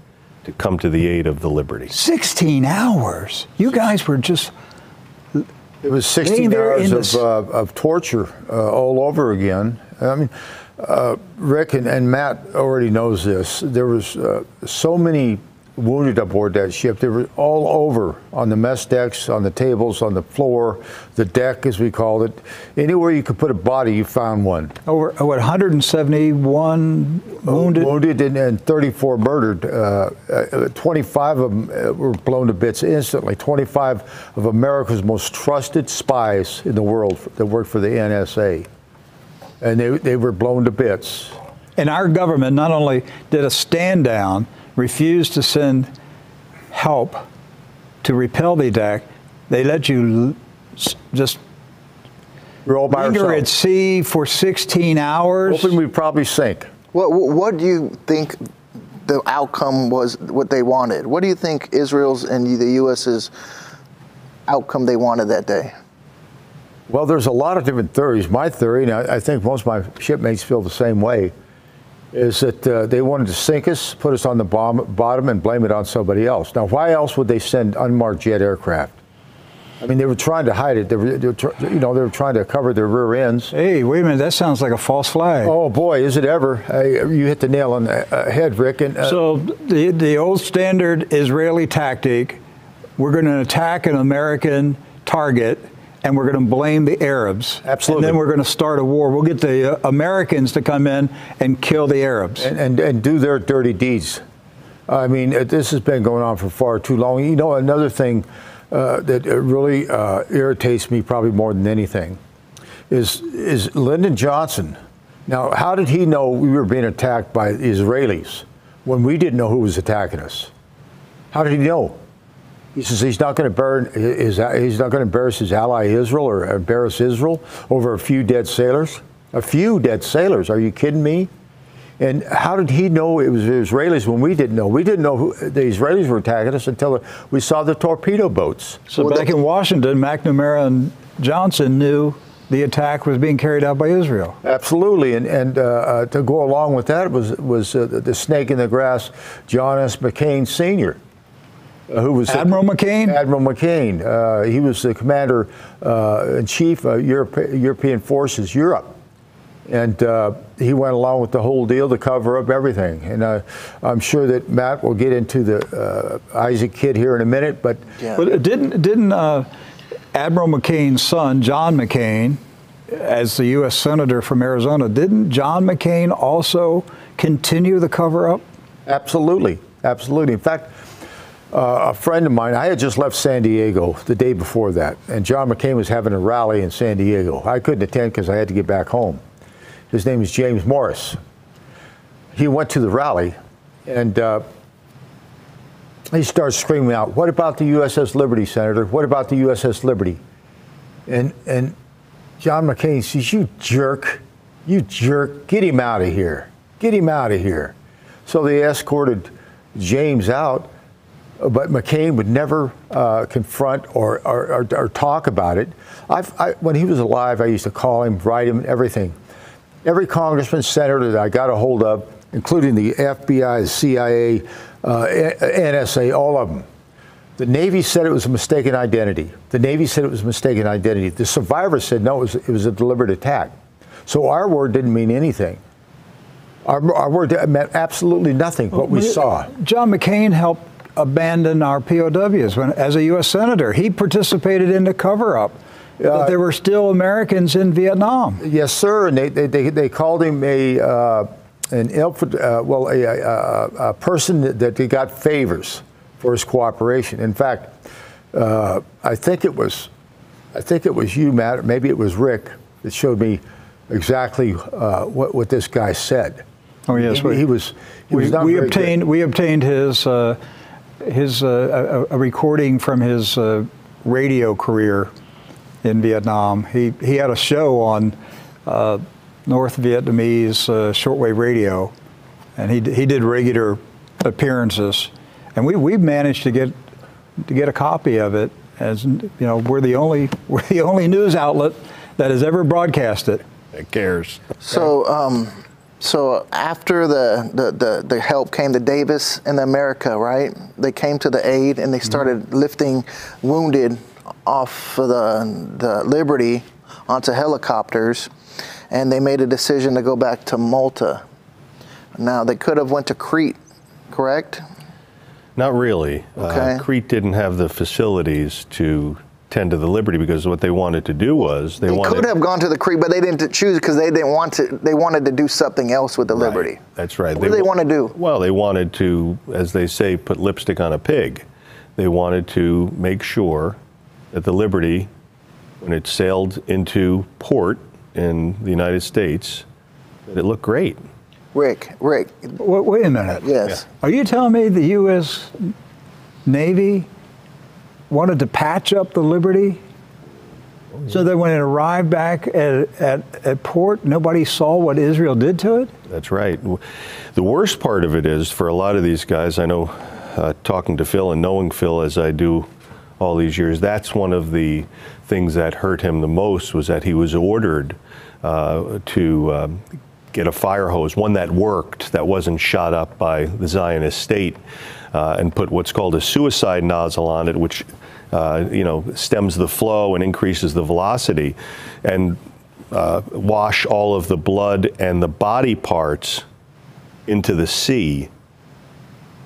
to come to the aid of the Liberty. 16 hours? You guys were just... It was 16 hours of torture all over again. I mean, Rick and Matt already knows this. There was so many wounded aboard that ship. They were all over on the mess decks, on the tables, on the floor, the deck, as we called it. Anywhere you could put a body, you found one. Over 171 wounded? Wounded and 34 murdered. 25 of them were blown to bits instantly. 25 of America's most trusted spies in the world that worked for the NSA. And they were blown to bits. And our government not only did a stand down, refused to send help to repel the attack, they let you just linger at sea for 16 hours. Hoping we'd probably sink. What do you think the outcome was, what they wanted? What do you think Israel's and the U.S.'s outcome they wanted that day? Well, there's a lot of different theories. My theory, and I think most of my shipmates feel the same way, is that they wanted to sink us, put us on the bottom, and blame it on somebody else. Now, why else would they send unmarked jet aircraft? I mean, they were trying to hide it. They were trying to cover their rear ends. Hey, wait a minute. That sounds like a false flag. Oh boy, is it ever! You hit the nail on the head, Rick. And, so the old standard Israeli tactic: we're going to attack an American target, and we're going to blame the Arabs. Absolutely. And then we're going to start a war. We'll get the Americans to come in and kill the Arabs and do their dirty deeds. I mean, this has been going on for far too long. You know, another thing that really irritates me probably more than anything is Lyndon Johnson. Now, how did he know we were being attacked by Israelis when we didn't know who was attacking us? How did he know? He says he's not going to embarrass his ally Israel or embarrass Israel over a few dead sailors. A few dead sailors? Are you kidding me? And how did he know it was the Israelis when we didn't know? We didn't know who the Israelis were attacking us until we saw the torpedo boats. So back in Washington, McNamara and Johnson knew the attack was being carried out by Israel. Absolutely, and to go along with that was the snake in the grass, John S. McCain Sr., who was Admiral McCain? Admiral McCain. He was the commander in chief of European forces, Europe. And he went along with the whole deal to cover up everything. And I'm sure that Matt will get into the Isaac Kidd here in a minute. But, yeah. But didn't Admiral McCain's son, John McCain, as the U.S. Senator from Arizona, didn't John McCain also continue the cover-up? Absolutely. Absolutely. In fact, a friend of mine, I had just left San Diego the day before that, and John McCain was having a rally in San Diego. I couldn't attend because I had to get back home. His name is James Morris. He went to the rally, and he starts screaming out, "What about the USS Liberty, Senator? What about the USS Liberty?" And John McCain says, "You jerk, get him out of here. Get him out of here." So they escorted James out, but McCain would never confront or talk about it. When he was alive, I used to call him, write him, everything. Every congressman, senator that I got a hold of, including the FBI, the CIA, NSA, all of them. The Navy said it was a mistaken identity. The Navy said it was a mistaken identity. The survivors said, no, it was a deliberate attack. So our word didn't mean anything. Our word meant absolutely nothing, what we saw. John McCain helped abandon our POWs as a U.S. Senator. He participated in the cover-up. But there were still Americans in Vietnam. Yes, sir, and they called him a person that they got favors for his cooperation. In fact, I think it was you, Matt, or maybe it was Rick, that showed me exactly what this guy said. Oh yes, we obtained his a recording from his radio career in Vietnam. He had a show on North Vietnamese shortwave radio, and he did regular appearances, and we managed to get a copy of it. As you know, we're the only news outlet that has ever broadcast it. It cares. So so after the help came to Davis and America, right? They came to the aid and they started lifting wounded off of the Liberty onto helicopters, and they made a decision to go back to Malta. Now, they could have went to Crete, correct? Not really. Okay. Crete didn't have the facilities to tend to the Liberty, because what they wanted to do was they could have gone to the Crete, but they didn't choose because they didn't want to. They wanted to do something else with the Liberty. That's right. What did they want to do? Well, they wanted to, as they say, put lipstick on a pig. They wanted to make sure that the Liberty, when it sailed into port in the United States, that it looked great. Rick. Wait a minute. Yes. Are you telling me the U.S. Navy wanted to patch up the Liberty so that when it arrived back at port, nobody saw what Israel did to it? That's right. The worst part of it is, for a lot of these guys, I know, talking to Phil and knowing Phil as I do all these years, that's one of the things that hurt him the most, was that he was ordered to get a fire hose, one that worked, that wasn't shot up by the Zionist state, and put what's called a suicide nozzle on it, which stems the flow and increases the velocity, and wash all of the blood and the body parts into the sea.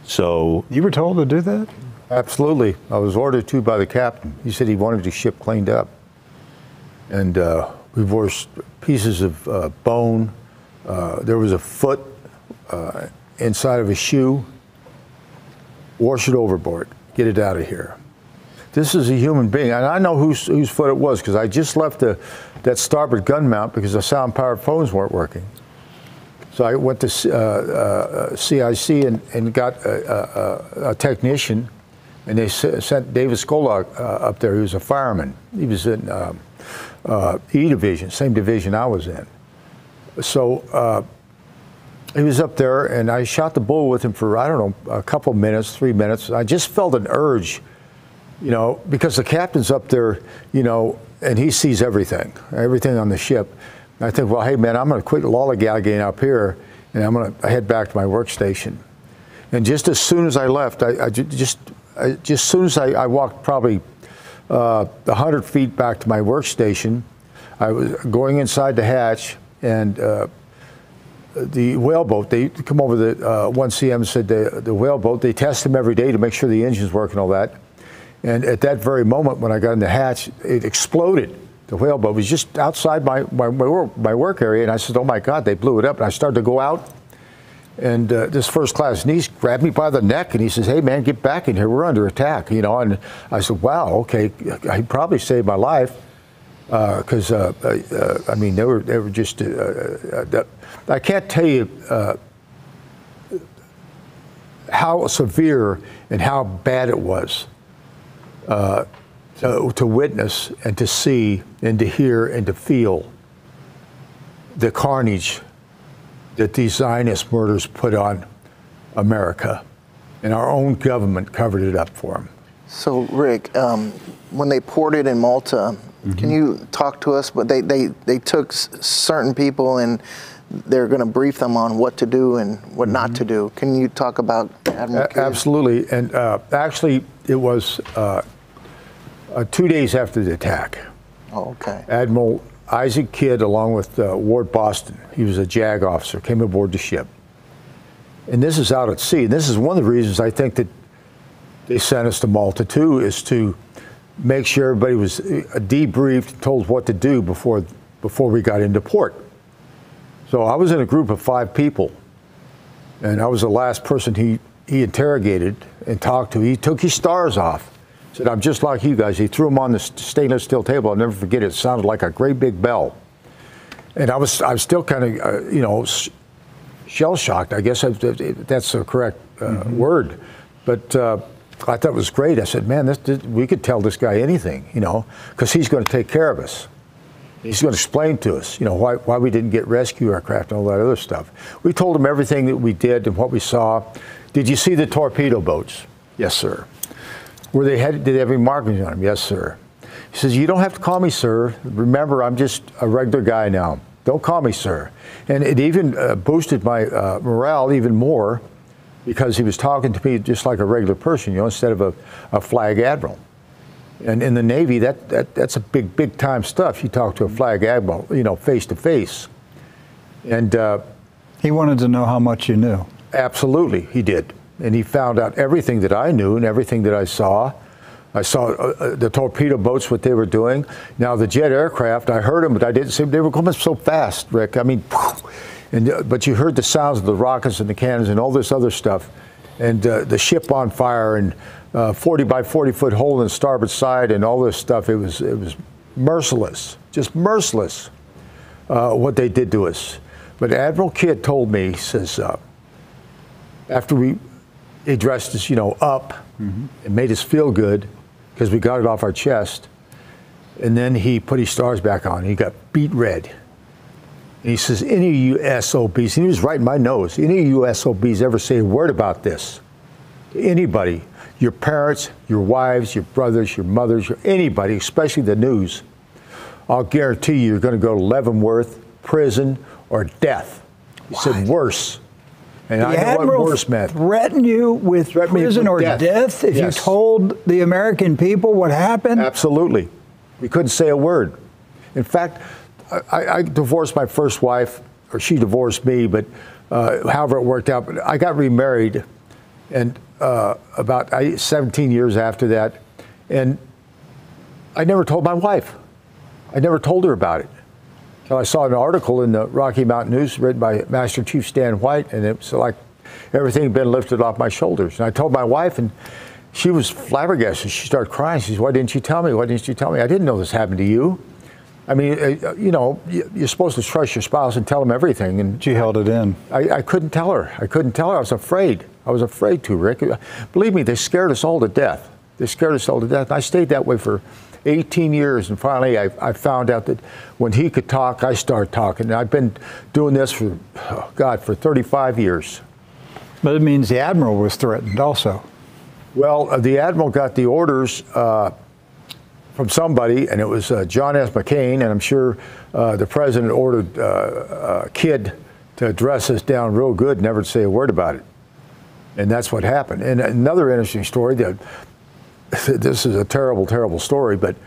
So you were told to do that? Absolutely. I was ordered to by the captain. He said he wanted the ship cleaned up. And we wore pieces of bone. There was a foot inside of a shoe. Wash it overboard. Get it out of here. This is a human being. And I know whose foot it was, because I just left that starboard gun mount because the sound-powered phones weren't working. So I went to CIC and got a technician, and they sent David Skolak up there. He was a fireman. He was in E Division, same division I was in. So he was up there, and I shot the bull with him for, I don't know, a couple minutes, 3 minutes. I just felt an urge, because the captain's up there, and he sees everything on the ship. And I think, well, hey, man, I'm going to quit lollygagging up here, and I'm going to head back to my workstation. And just as soon as I left, just as soon as I walked probably 100 feet back to my workstation, I was going inside the hatch, and the whaleboat, they come over the 1CM and said the whaleboat, they test them every day to make sure the engine's working, all that. And at that very moment when I got in the hatch, it exploded. The whaleboat was just outside my work area, and I said, oh my God, they blew it up. And I started to go out, and this first class niece grabbed me by the neck, and he says, hey man, get back in here, we're under attack, and I said, wow, okay, he probably saved my life, because I mean, they were just, I can't tell you how severe and how bad it was to witness and to see and to hear and to feel the carnage that these Zionist murders put on America, and our own government covered it up for them. So, Rick, when they ported in Malta, can you talk to us? But they took certain people, and they're going to brief them on what to do and what not to do. Can you talk about Admiral Kidd? Absolutely, and actually, it was 2 days after the attack. Oh, okay. Admiral Isaac Kidd, along with Ward Boston, he was a JAG officer, came aboard the ship. And this is out at sea. And this is one of the reasons I think that they sent us to Malta too, is to make sure everybody was debriefed, told what to do before we got into port. So I was in a group of 5 people, and I was the last person he interrogated and talked to. He took his stars off. Said, I'm just like you guys. He threw them on the stainless steel table. I'll never forget it. It sounded like a great big bell. And I was still kind of, shell-shocked. I guess that's the correct word. But I thought it was great. I said, man, we could tell this guy anything, because he's going to take care of us. He's going to explain to us, why we didn't get rescue aircraft and all that other stuff. We told him everything that we did and what we saw. Did you see the torpedo boats? Yes, sir. Were they headed? Did they have any markings on them? Yes, sir. He says, you don't have to call me sir. Remember, I'm just a regular guy now. Don't call me sir. And it even boosted my morale even more, because he was talking to me just like a regular person, instead of a flag admiral. And in the Navy, that's a big time stuff. You talk to a flag admiral, face to face. And he wanted to know how much you knew. Absolutely, he did. And he found out everything that I knew and everything that I saw. I saw the torpedo boats, what they were doing. Now, the jet aircraft, I heard them, but I didn't see them. They were coming so fast, Rick. I mean, but you heard the sounds of the rockets and the cannons and all this other stuff. And the ship on fire, and 40 by 40 foot hole in the starboard side, and all this stuff. It was merciless, just merciless, what they did to us. But Admiral Kidd told me, he says, after he dressed us, up and made us feel good because we got it off our chest. And then he put his stars back on. He got beet red. And he says, any of you SOBs, and he was right in my nose, any of you SOBs ever say a word about this to anybody, your parents, your wives, your brothers, your mothers, anybody, especially the news, I'll guarantee you you're going to go to Leavenworth, prison, or death. He said worse. And the I know Admiral what worse meant. threatened you with prison or death if you told the American people what happened? Absolutely. We couldn't say a word. In fact, I divorced my first wife, or she divorced me, but however it worked out. But I got remarried, and about 17 years after that, and I never told my wife. I never told her about it. So I saw an article in the Rocky Mountain News written by Master Chief Stan White, and it was like everything had been lifted off my shoulders. And I told my wife, and she was flabbergasted. She started crying. She said, "Why didn't you tell me? Why didn't you tell me? I didn't know this happened to you." I mean, you know, you're supposed to trust your spouse and tell them everything. And she held it in. I couldn't tell her. I couldn't tell her. I was afraid. I was afraid to, Rick. Believe me, they scared us all to death. They scared us all to death. And I stayed that way for 18 years. And finally, I found out that when he could talk, I started talking. And I've been doing this for, oh God, for 35 years. But it means the Admiral was threatened also. Well, the Admiral got the orders from somebody, and it was John S. McCain, and I'm sure the President ordered Kidd to dress us down real good, never to say a word about it. And that's what happened. And another interesting story, that this is a terrible, terrible story, but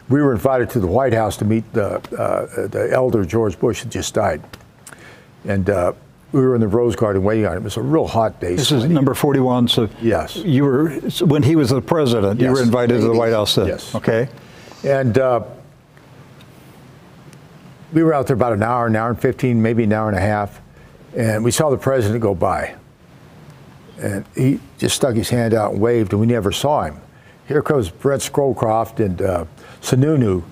we were invited to the White House to meet the elder George Bush that just died. And we were in the Rose Garden waiting on him. It was a real hot day. This is number 41, so yes. You were, when he was the president, you were invited to the White House then? Yes. Okay. And we were out there about an hour and 15, maybe an hour and a half, and we saw the president go by. And he just stuck his hand out and waved, and we never saw him. Here comes Brent Scowcroft and Sununu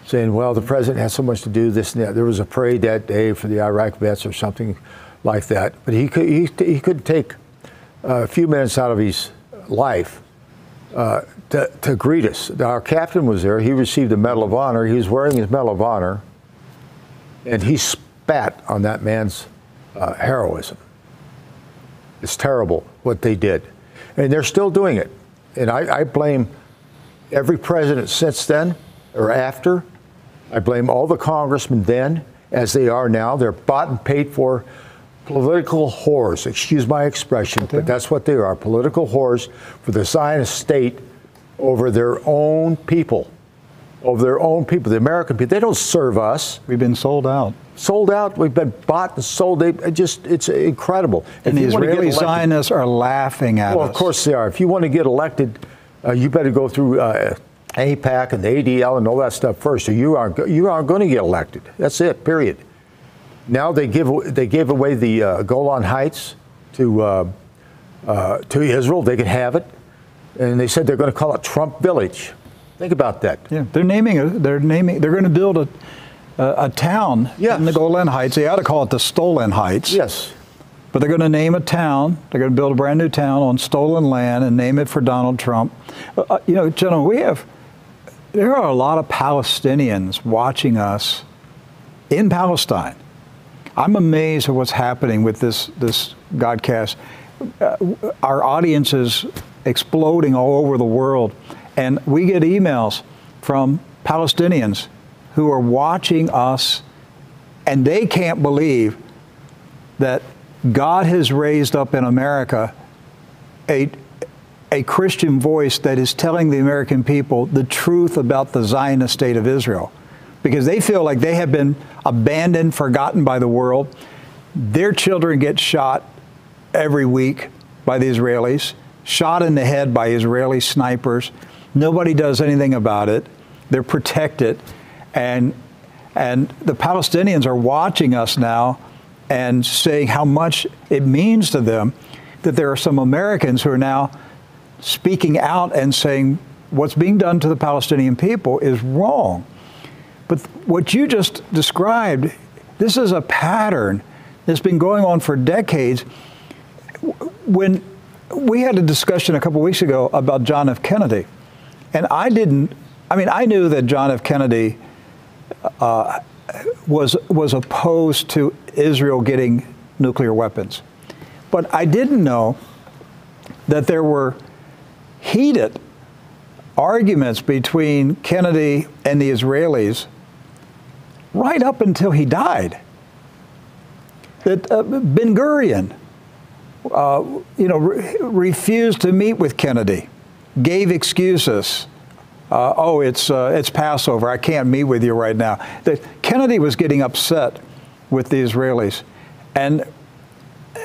saying, well, the president has so much to do, this and that. There was a parade that day for the Iraq vets or something like that. But he could take a few minutes out of his life to greet us. Our captain was there. He received the Medal of Honor. He was wearing his Medal of Honor, and he spat on that man's heroism. It's terrible what they did. And they're still doing it. And I blame every president since then or after. I blame all the congressmen then as they are now. They're bought and paid for political whores. Excuse my expression, but that's what they are, political whores for the Zionist state over their own people. Over their own people, the American people. They don't serve us. We've been sold out. Sold out. We've been bought and sold. It's incredible. And the Israeli Zionists are laughing at us. Well, of course they are. If you want to get elected, you better go through AIPAC and the ADL and all that stuff first, or you aren't going to get elected. That's it. Period. Now they gave away the Golan Heights to Israel. They can have it, and they said they're going to call it Trump Village. Think about that. Yeah, they're going to build a town in the Golan Heights. They ought to call it the Stolen Heights. Yes. But they're going to name a town. They're going to build a brand new town on stolen land and name it for Donald Trump. You know, gentlemen, there are a lot of Palestinians watching us in Palestine. I'm amazed at what's happening with this Godcast. Our audience is exploding all over the world. And we get emails from Palestinians who are watching us, and they can't believe that God has raised up in America a Christian voice that is telling the American people the truth about the Zionist state of Israel. Because they feel like they have been abandoned, forgotten by the world. Their children get shot every week by the Israelis, shot in the head by Israeli snipers. Nobody does anything about it. They're protected. And the Palestinians are watching us now and saying how much it means to them that there are some Americans who are now speaking out and saying what's being done to the Palestinian people is wrong. But what you just described, this is a pattern that's been going on for decades. When we had a discussion a couple weeks ago about John F. Kennedy, and I knew that John F. Kennedy was opposed to Israel getting nuclear weapons. But I didn't know that there were heated arguments between Kennedy and the Israelis right up until he died. That Ben-Gurion refused to meet with Kennedy, gave excuses. It's Passover. I can't meet with you right now. Kennedy was getting upset with the Israelis, and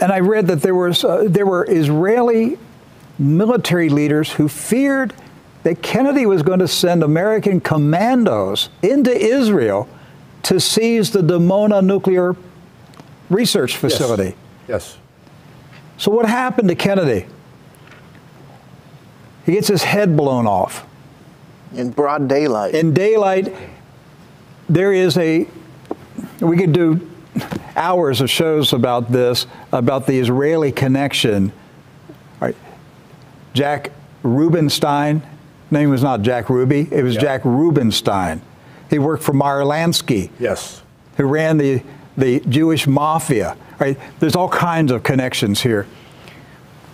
I read that there were Israeli military leaders who feared that Kennedy was going to send American commandos into Israel to seize the Dimona nuclear research facility. Yes. So what happened to Kennedy? He gets his head blown off. In broad daylight. In daylight, there is we could do hours of shows about this, about the Israeli connection. All right. Jack Rubenstein, name was not Jack Ruby, it was Jack Rubenstein. He worked for Meyer Lansky. Yes. Who ran the Jewish mafia. Right? There's all kinds of connections here.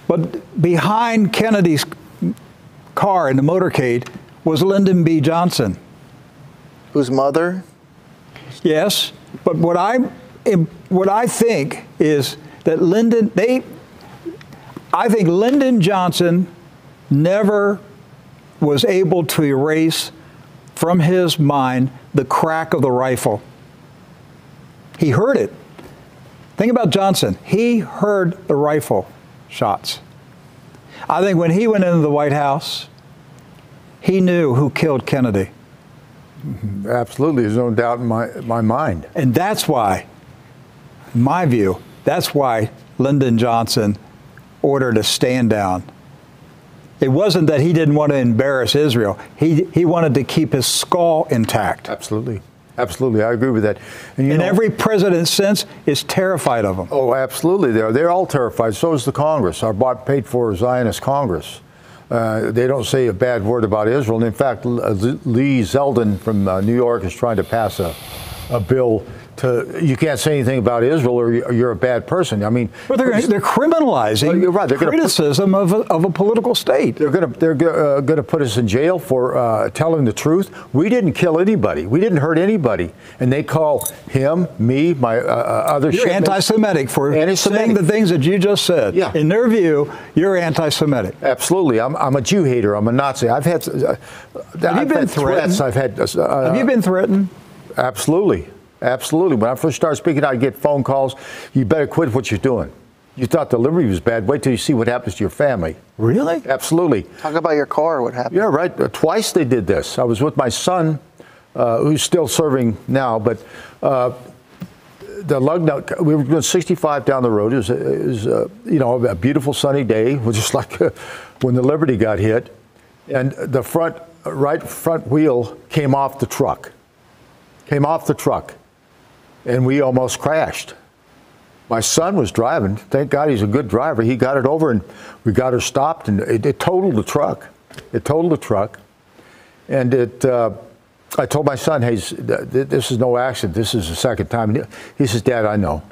But behind Kennedy's car in the motorcade was Lyndon B. Johnson. Whose mother? Yes, but what I think is that I think Lyndon Johnson never was able to erase from his mind the crack of the rifle. He heard it. Think about Johnson. He heard the rifle shots. I think when he went into the White House, he knew who killed Kennedy. Absolutely. There's no doubt in my mind. And that's why, in my view, that's why Lyndon Johnson ordered a stand down. It wasn't that he didn't want to embarrass Israel. He wanted to keep his skull intact. Absolutely. Absolutely, I agree with that. And every president since is terrified of them. Oh, absolutely, they're all terrified. So is the Congress, our paid-for Zionist Congress. They don't say a bad word about Israel. And in fact, Lee Zeldin from New York is trying to pass a bill you can't say anything about Israel or you're a bad person. I mean, but they're criminalizing you're right. criticism of a political state. They're going to put us in jail for telling the truth. We didn't kill anybody. We didn't hurt anybody, and they call him, me, my other. You're anti-Semitic for saying the things that you just said. Yeah. In their view, you're anti-Semitic. Absolutely. I'm a Jew hater. I'm a Nazi. I've had. Have you been threatened? Have you been threatened? Absolutely. Absolutely. When I first started speaking, I'd get phone calls. You better quit what you're doing. You thought the liberty was bad. Wait till you see what happens to your family. Really? Absolutely. Talk about your car. What happened? Yeah, right. Twice they did this. I was with my son, who's still serving now, but the lug nut, we were going 65 down the road. It was a beautiful sunny day, just like when the Liberty got hit, and the right front wheel came off the truck. And we almost crashed. My son was driving. Thank God he's a good driver. He got it over, and we got her stopped, and it totaled the truck. And I told my son, hey, this is no accident. This is the second time. He says, Dad, I know.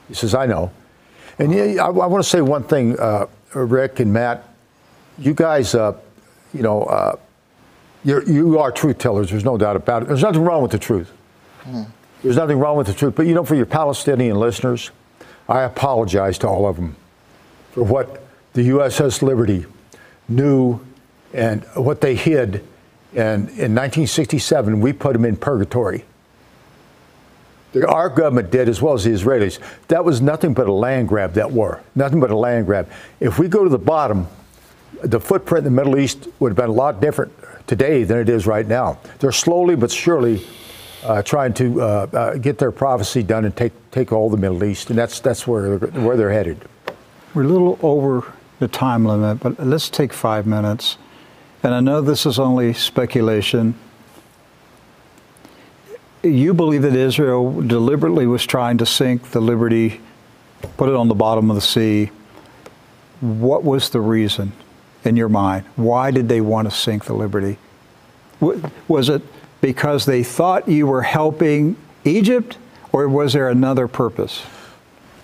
He says, I know. And I want to say one thing, Rick and Matt. You guys, you are truth tellers. There's no doubt about it. There's nothing wrong with the truth. There's nothing wrong with the truth. But, for your Palestinian listeners, I apologize to all of them for what the USS Liberty knew and what they hid. And in 1967, we put them in purgatory. Our government did, as well as the Israelis. That was nothing but a land grab, that war. Nothing but a land grab. If we go to the bottom, the footprint in the Middle East would have been a lot different today than it is right now. They're slowly but surely trying to get their prophecy done and take all the Middle East, and that's where they're headed. We're a little over the time limit, but let's take 5 minutes. And I know this is only speculation. You believe that Israel deliberately was trying to sink the Liberty, put it on the bottom of the sea. What was the reason in your mind? Why did they want to sink the Liberty? Was it because they thought you were helping Egypt, or was there another purpose?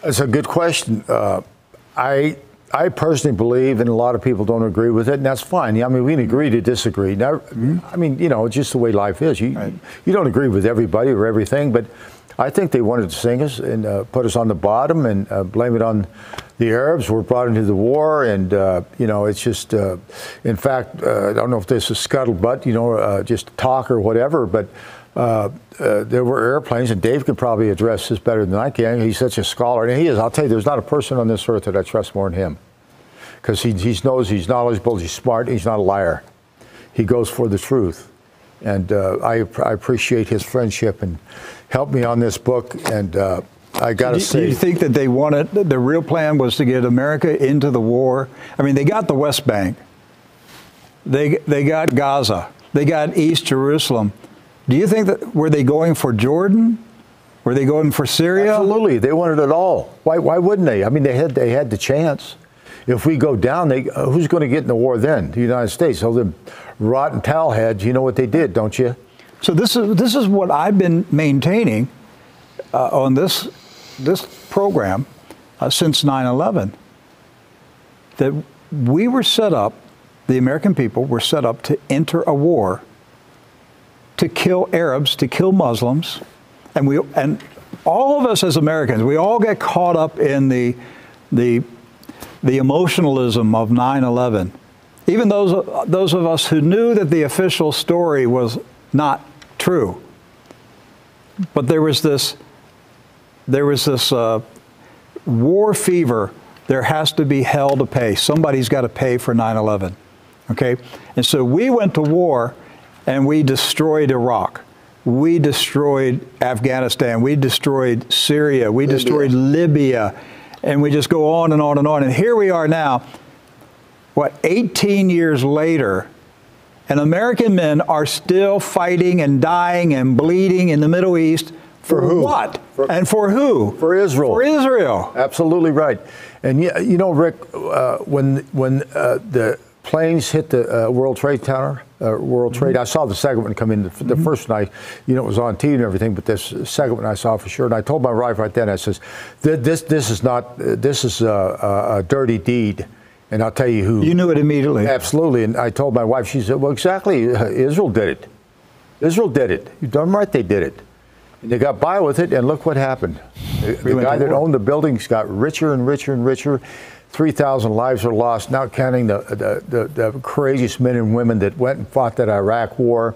That's a good question. I personally believe, and a lot of people don't agree with it, and that's fine. I mean, we can agree to disagree. Now, I mean, it's just the way life is. You don't agree with everybody or everything, but I think they wanted to sink us and put us on the bottom and blame it on the Arabs were brought into the war, and you know, it's just, in fact, I don't know if this is scuttlebutt, you know, just talk or whatever, but there were airplanes, and Dave could probably address this better than I can. He's such a scholar, and he is. I'll tell you, there's not a person on this earth that I trust more than him, because he knows, he's knowledgeable, he's smart, he's not a liar. He goes for the truth, and I appreciate his friendship and helped me on this book, and I got to say. Do you think that they wanted, the real plan was to get America into the war? I mean, they got the West Bank. They got Gaza. They got East Jerusalem. Do you think that, were they going for Jordan? Were they going for Syria? Absolutely. They wanted it all. Why wouldn't they? I mean, they had the chance. If we go down, who's going to get in the war then? The United States. So the rotten towelheads, you know what they did, don't you? So this is what I've been maintaining on this program since 9/11. That we were set up, the American people were set up to enter a war, to kill Arabs, to kill Muslims, and all of us as Americans, we all get caught up in the emotionalism of 9/11. Even those of us who knew that the official story was not true, but there was this war fever. There has to be hell to pay. Somebody's got to pay for 9/11. Okay, and so we went to war, and we destroyed Iraq. We destroyed Afghanistan. We destroyed Syria. We destroyed Libya. And we just go on and on and on. And here we are now, 18 years later, and American men are still fighting and dying and bleeding in the Middle East. For who? What? And for who? For Israel. For Israel. Absolutely right. And you know, Rick, when the planes hit the World Trade Center, World Trade. I saw the second one come in. The first night, you know, it was on TV and everything, but this second one I saw for sure. And I told my wife right then, I says, this is a dirty deed. And I'll tell you who. You knew it immediately. Absolutely. And I told my wife, she said, well, exactly, Israel did it. Israel did it. You're darn right they did it. And they got by with it, and look what happened. The guy that owned the buildings got richer and richer and richer. 3,000 lives are lost, not counting the craziest men and women that went and fought that Iraq war,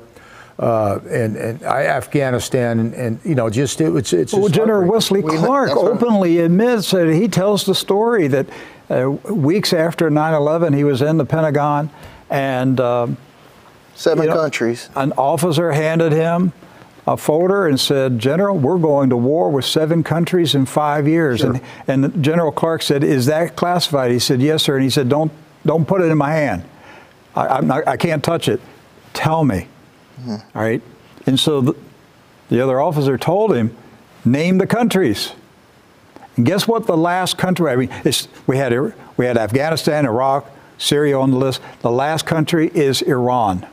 and Afghanistan, and you know, just it's. Well, General Wesley Clark openly admits that he tells the story that weeks after 9/11, he was in the Pentagon, and 7 countries. An officer handed him a folder and said, General, we're going to war with 7 countries in 5 years. Sure. And General Clark said, is that classified? He said, yes, sir. And he said, don't put it in my hand. I can't touch it. Tell me. All right. And so the other officer told him, name the countries. And guess what the last country, I mean, we had Afghanistan, Iraq, Syria on the list. The last country is Iran.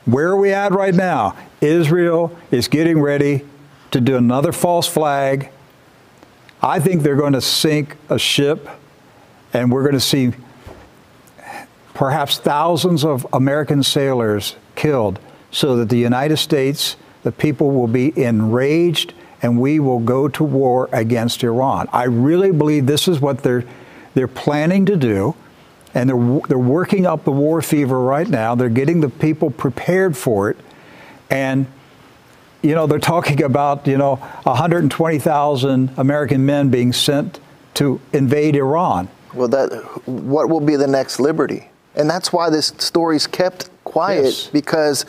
Where are we at right now? Israel is getting ready to do another false flag. I think they're going to sink a ship, and we're going to see perhaps thousands of American sailors killed, so that the United States, the people will be enraged, and we will go to war against Iran. I really believe this is what they're planning to do. And they're working up the war fever right now. They're getting the people prepared for it. And, you know, they're talking about, you know, 120,000 American men being sent to invade Iran. Well, what will be the next liberty? And that's why this story's kept quiet, yes. Because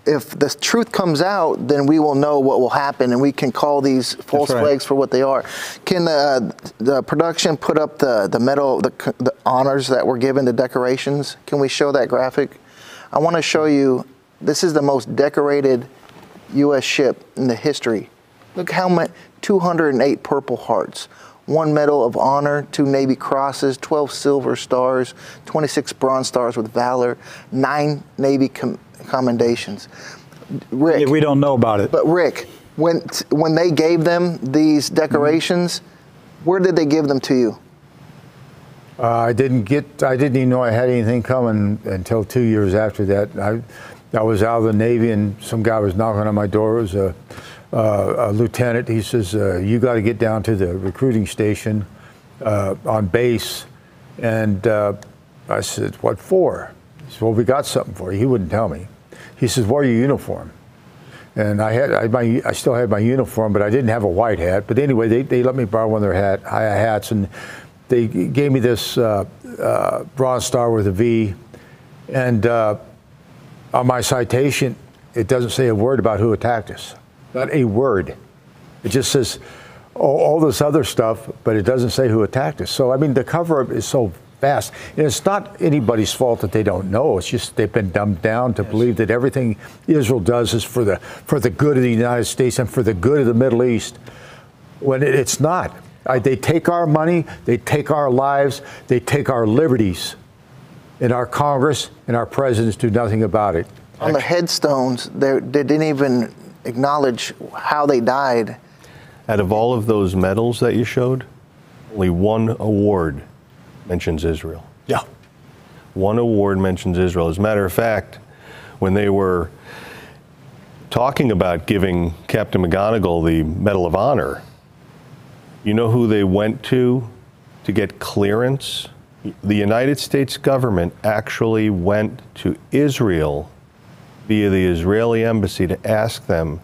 if the truth comes out, then we will know what will happen, and we can call these false flags for what they are. Can the production put up the medal, the honors that were given, the decorations? Can we show that graphic? I want to show you, this is the most decorated U.S. ship in the history. Look how many, 208 Purple Hearts, 1 Medal of Honor, 2 Navy Crosses, 12 Silver Stars, 26 Bronze Stars with Valor, 9 Navy commendations. Rick, we don't know about it. But Rick, when they gave them these decorations, where did they give them to you? I didn't even know I had anything coming until 2 years after that. I was out of the Navy, and some guy was knocking on my door. It was a lieutenant. He says, you got to get down to the recruiting station on base. And I said, "What for?" He said, "Well, we got something for you." He wouldn't tell me. He says, "Wear your uniform." And I still had my uniform, but I didn't have a white hat. But anyway, they let me borrow one of their hats, and they gave me this Bronze Star with a V. And on my citation, it doesn't say a word about who attacked us. Not a word. It just says all this other stuff, but it doesn't say who attacked us. So, I mean, the cover-up is so vast. And it's not anybody's fault that they don't know. It's just they've been dumbed down to believe that everything Israel does is for the good of the United States and for the good of the Middle East, when it's not. They take our money, they take our lives, they take our liberties, and our Congress and our presidents do nothing about it. On the headstones, they didn't even acknowledge how they died. Out of all of those medals that you showed, only one award mentions Israel. Yeah. One award mentions Israel. As a matter of fact, when they were talking about giving Captain McGonigal the Medal of Honor, you know who they went to get clearance? The United States government actually went to Israel via the Israeli embassy to ask them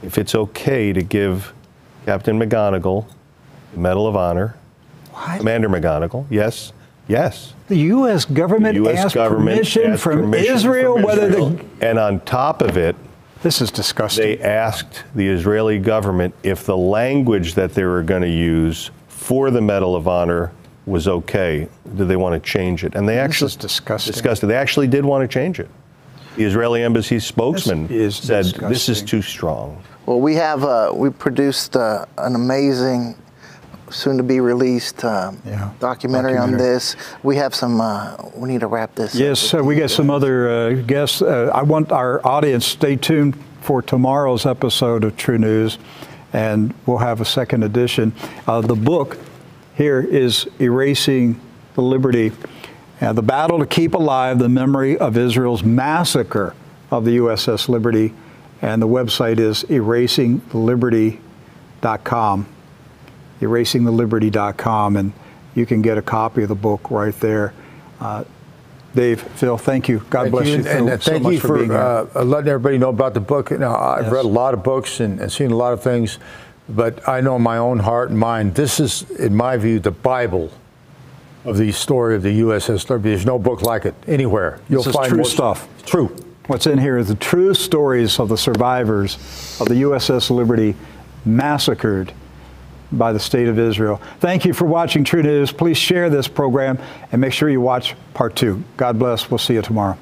if it's okay to give Captain McGonigal the Medal of Honor. What? Commander McGonigal, yes, yes. The U.S. government asked permission from Israel whether the... And on top of it, This is disgusting. they asked the Israeli government if the language that they were going to use for the Medal of Honor was okay. Did they want to change it? And they actually... This is disgusting. They actually did want to change it. The Israeli embassy spokesman This is said, disgusting. this is too strong. Well, we produced an amazing, soon-to-be released documentary on this. We have some, we need to wrap this up. Yes, we got some other guests. I want our audience, stay tuned for tomorrow's episode of True News, and we'll have a second edition. The book here is Erasing the Liberty, the battle to keep alive the memory of Israel's massacre of the USS Liberty, and the website is erasingtheliberty.com. erasingtheliberty.com, and you can get a copy of the book right there. Dave, Phil, thank you. God bless you. And thank you for letting everybody know about the book. Now, I've read a lot of books and seen a lot of things, but I know in my own heart and mind, this is, in my view, the Bible of the story of the USS Liberty. There's no book like it anywhere. You'll This is find true more stuff. It's true. What's in here is the true stories of the survivors of the USS Liberty massacred by the State of Israel. Thank you for watching True News. Please share this program and make sure you watch part 2. God bless. We'll see you tomorrow.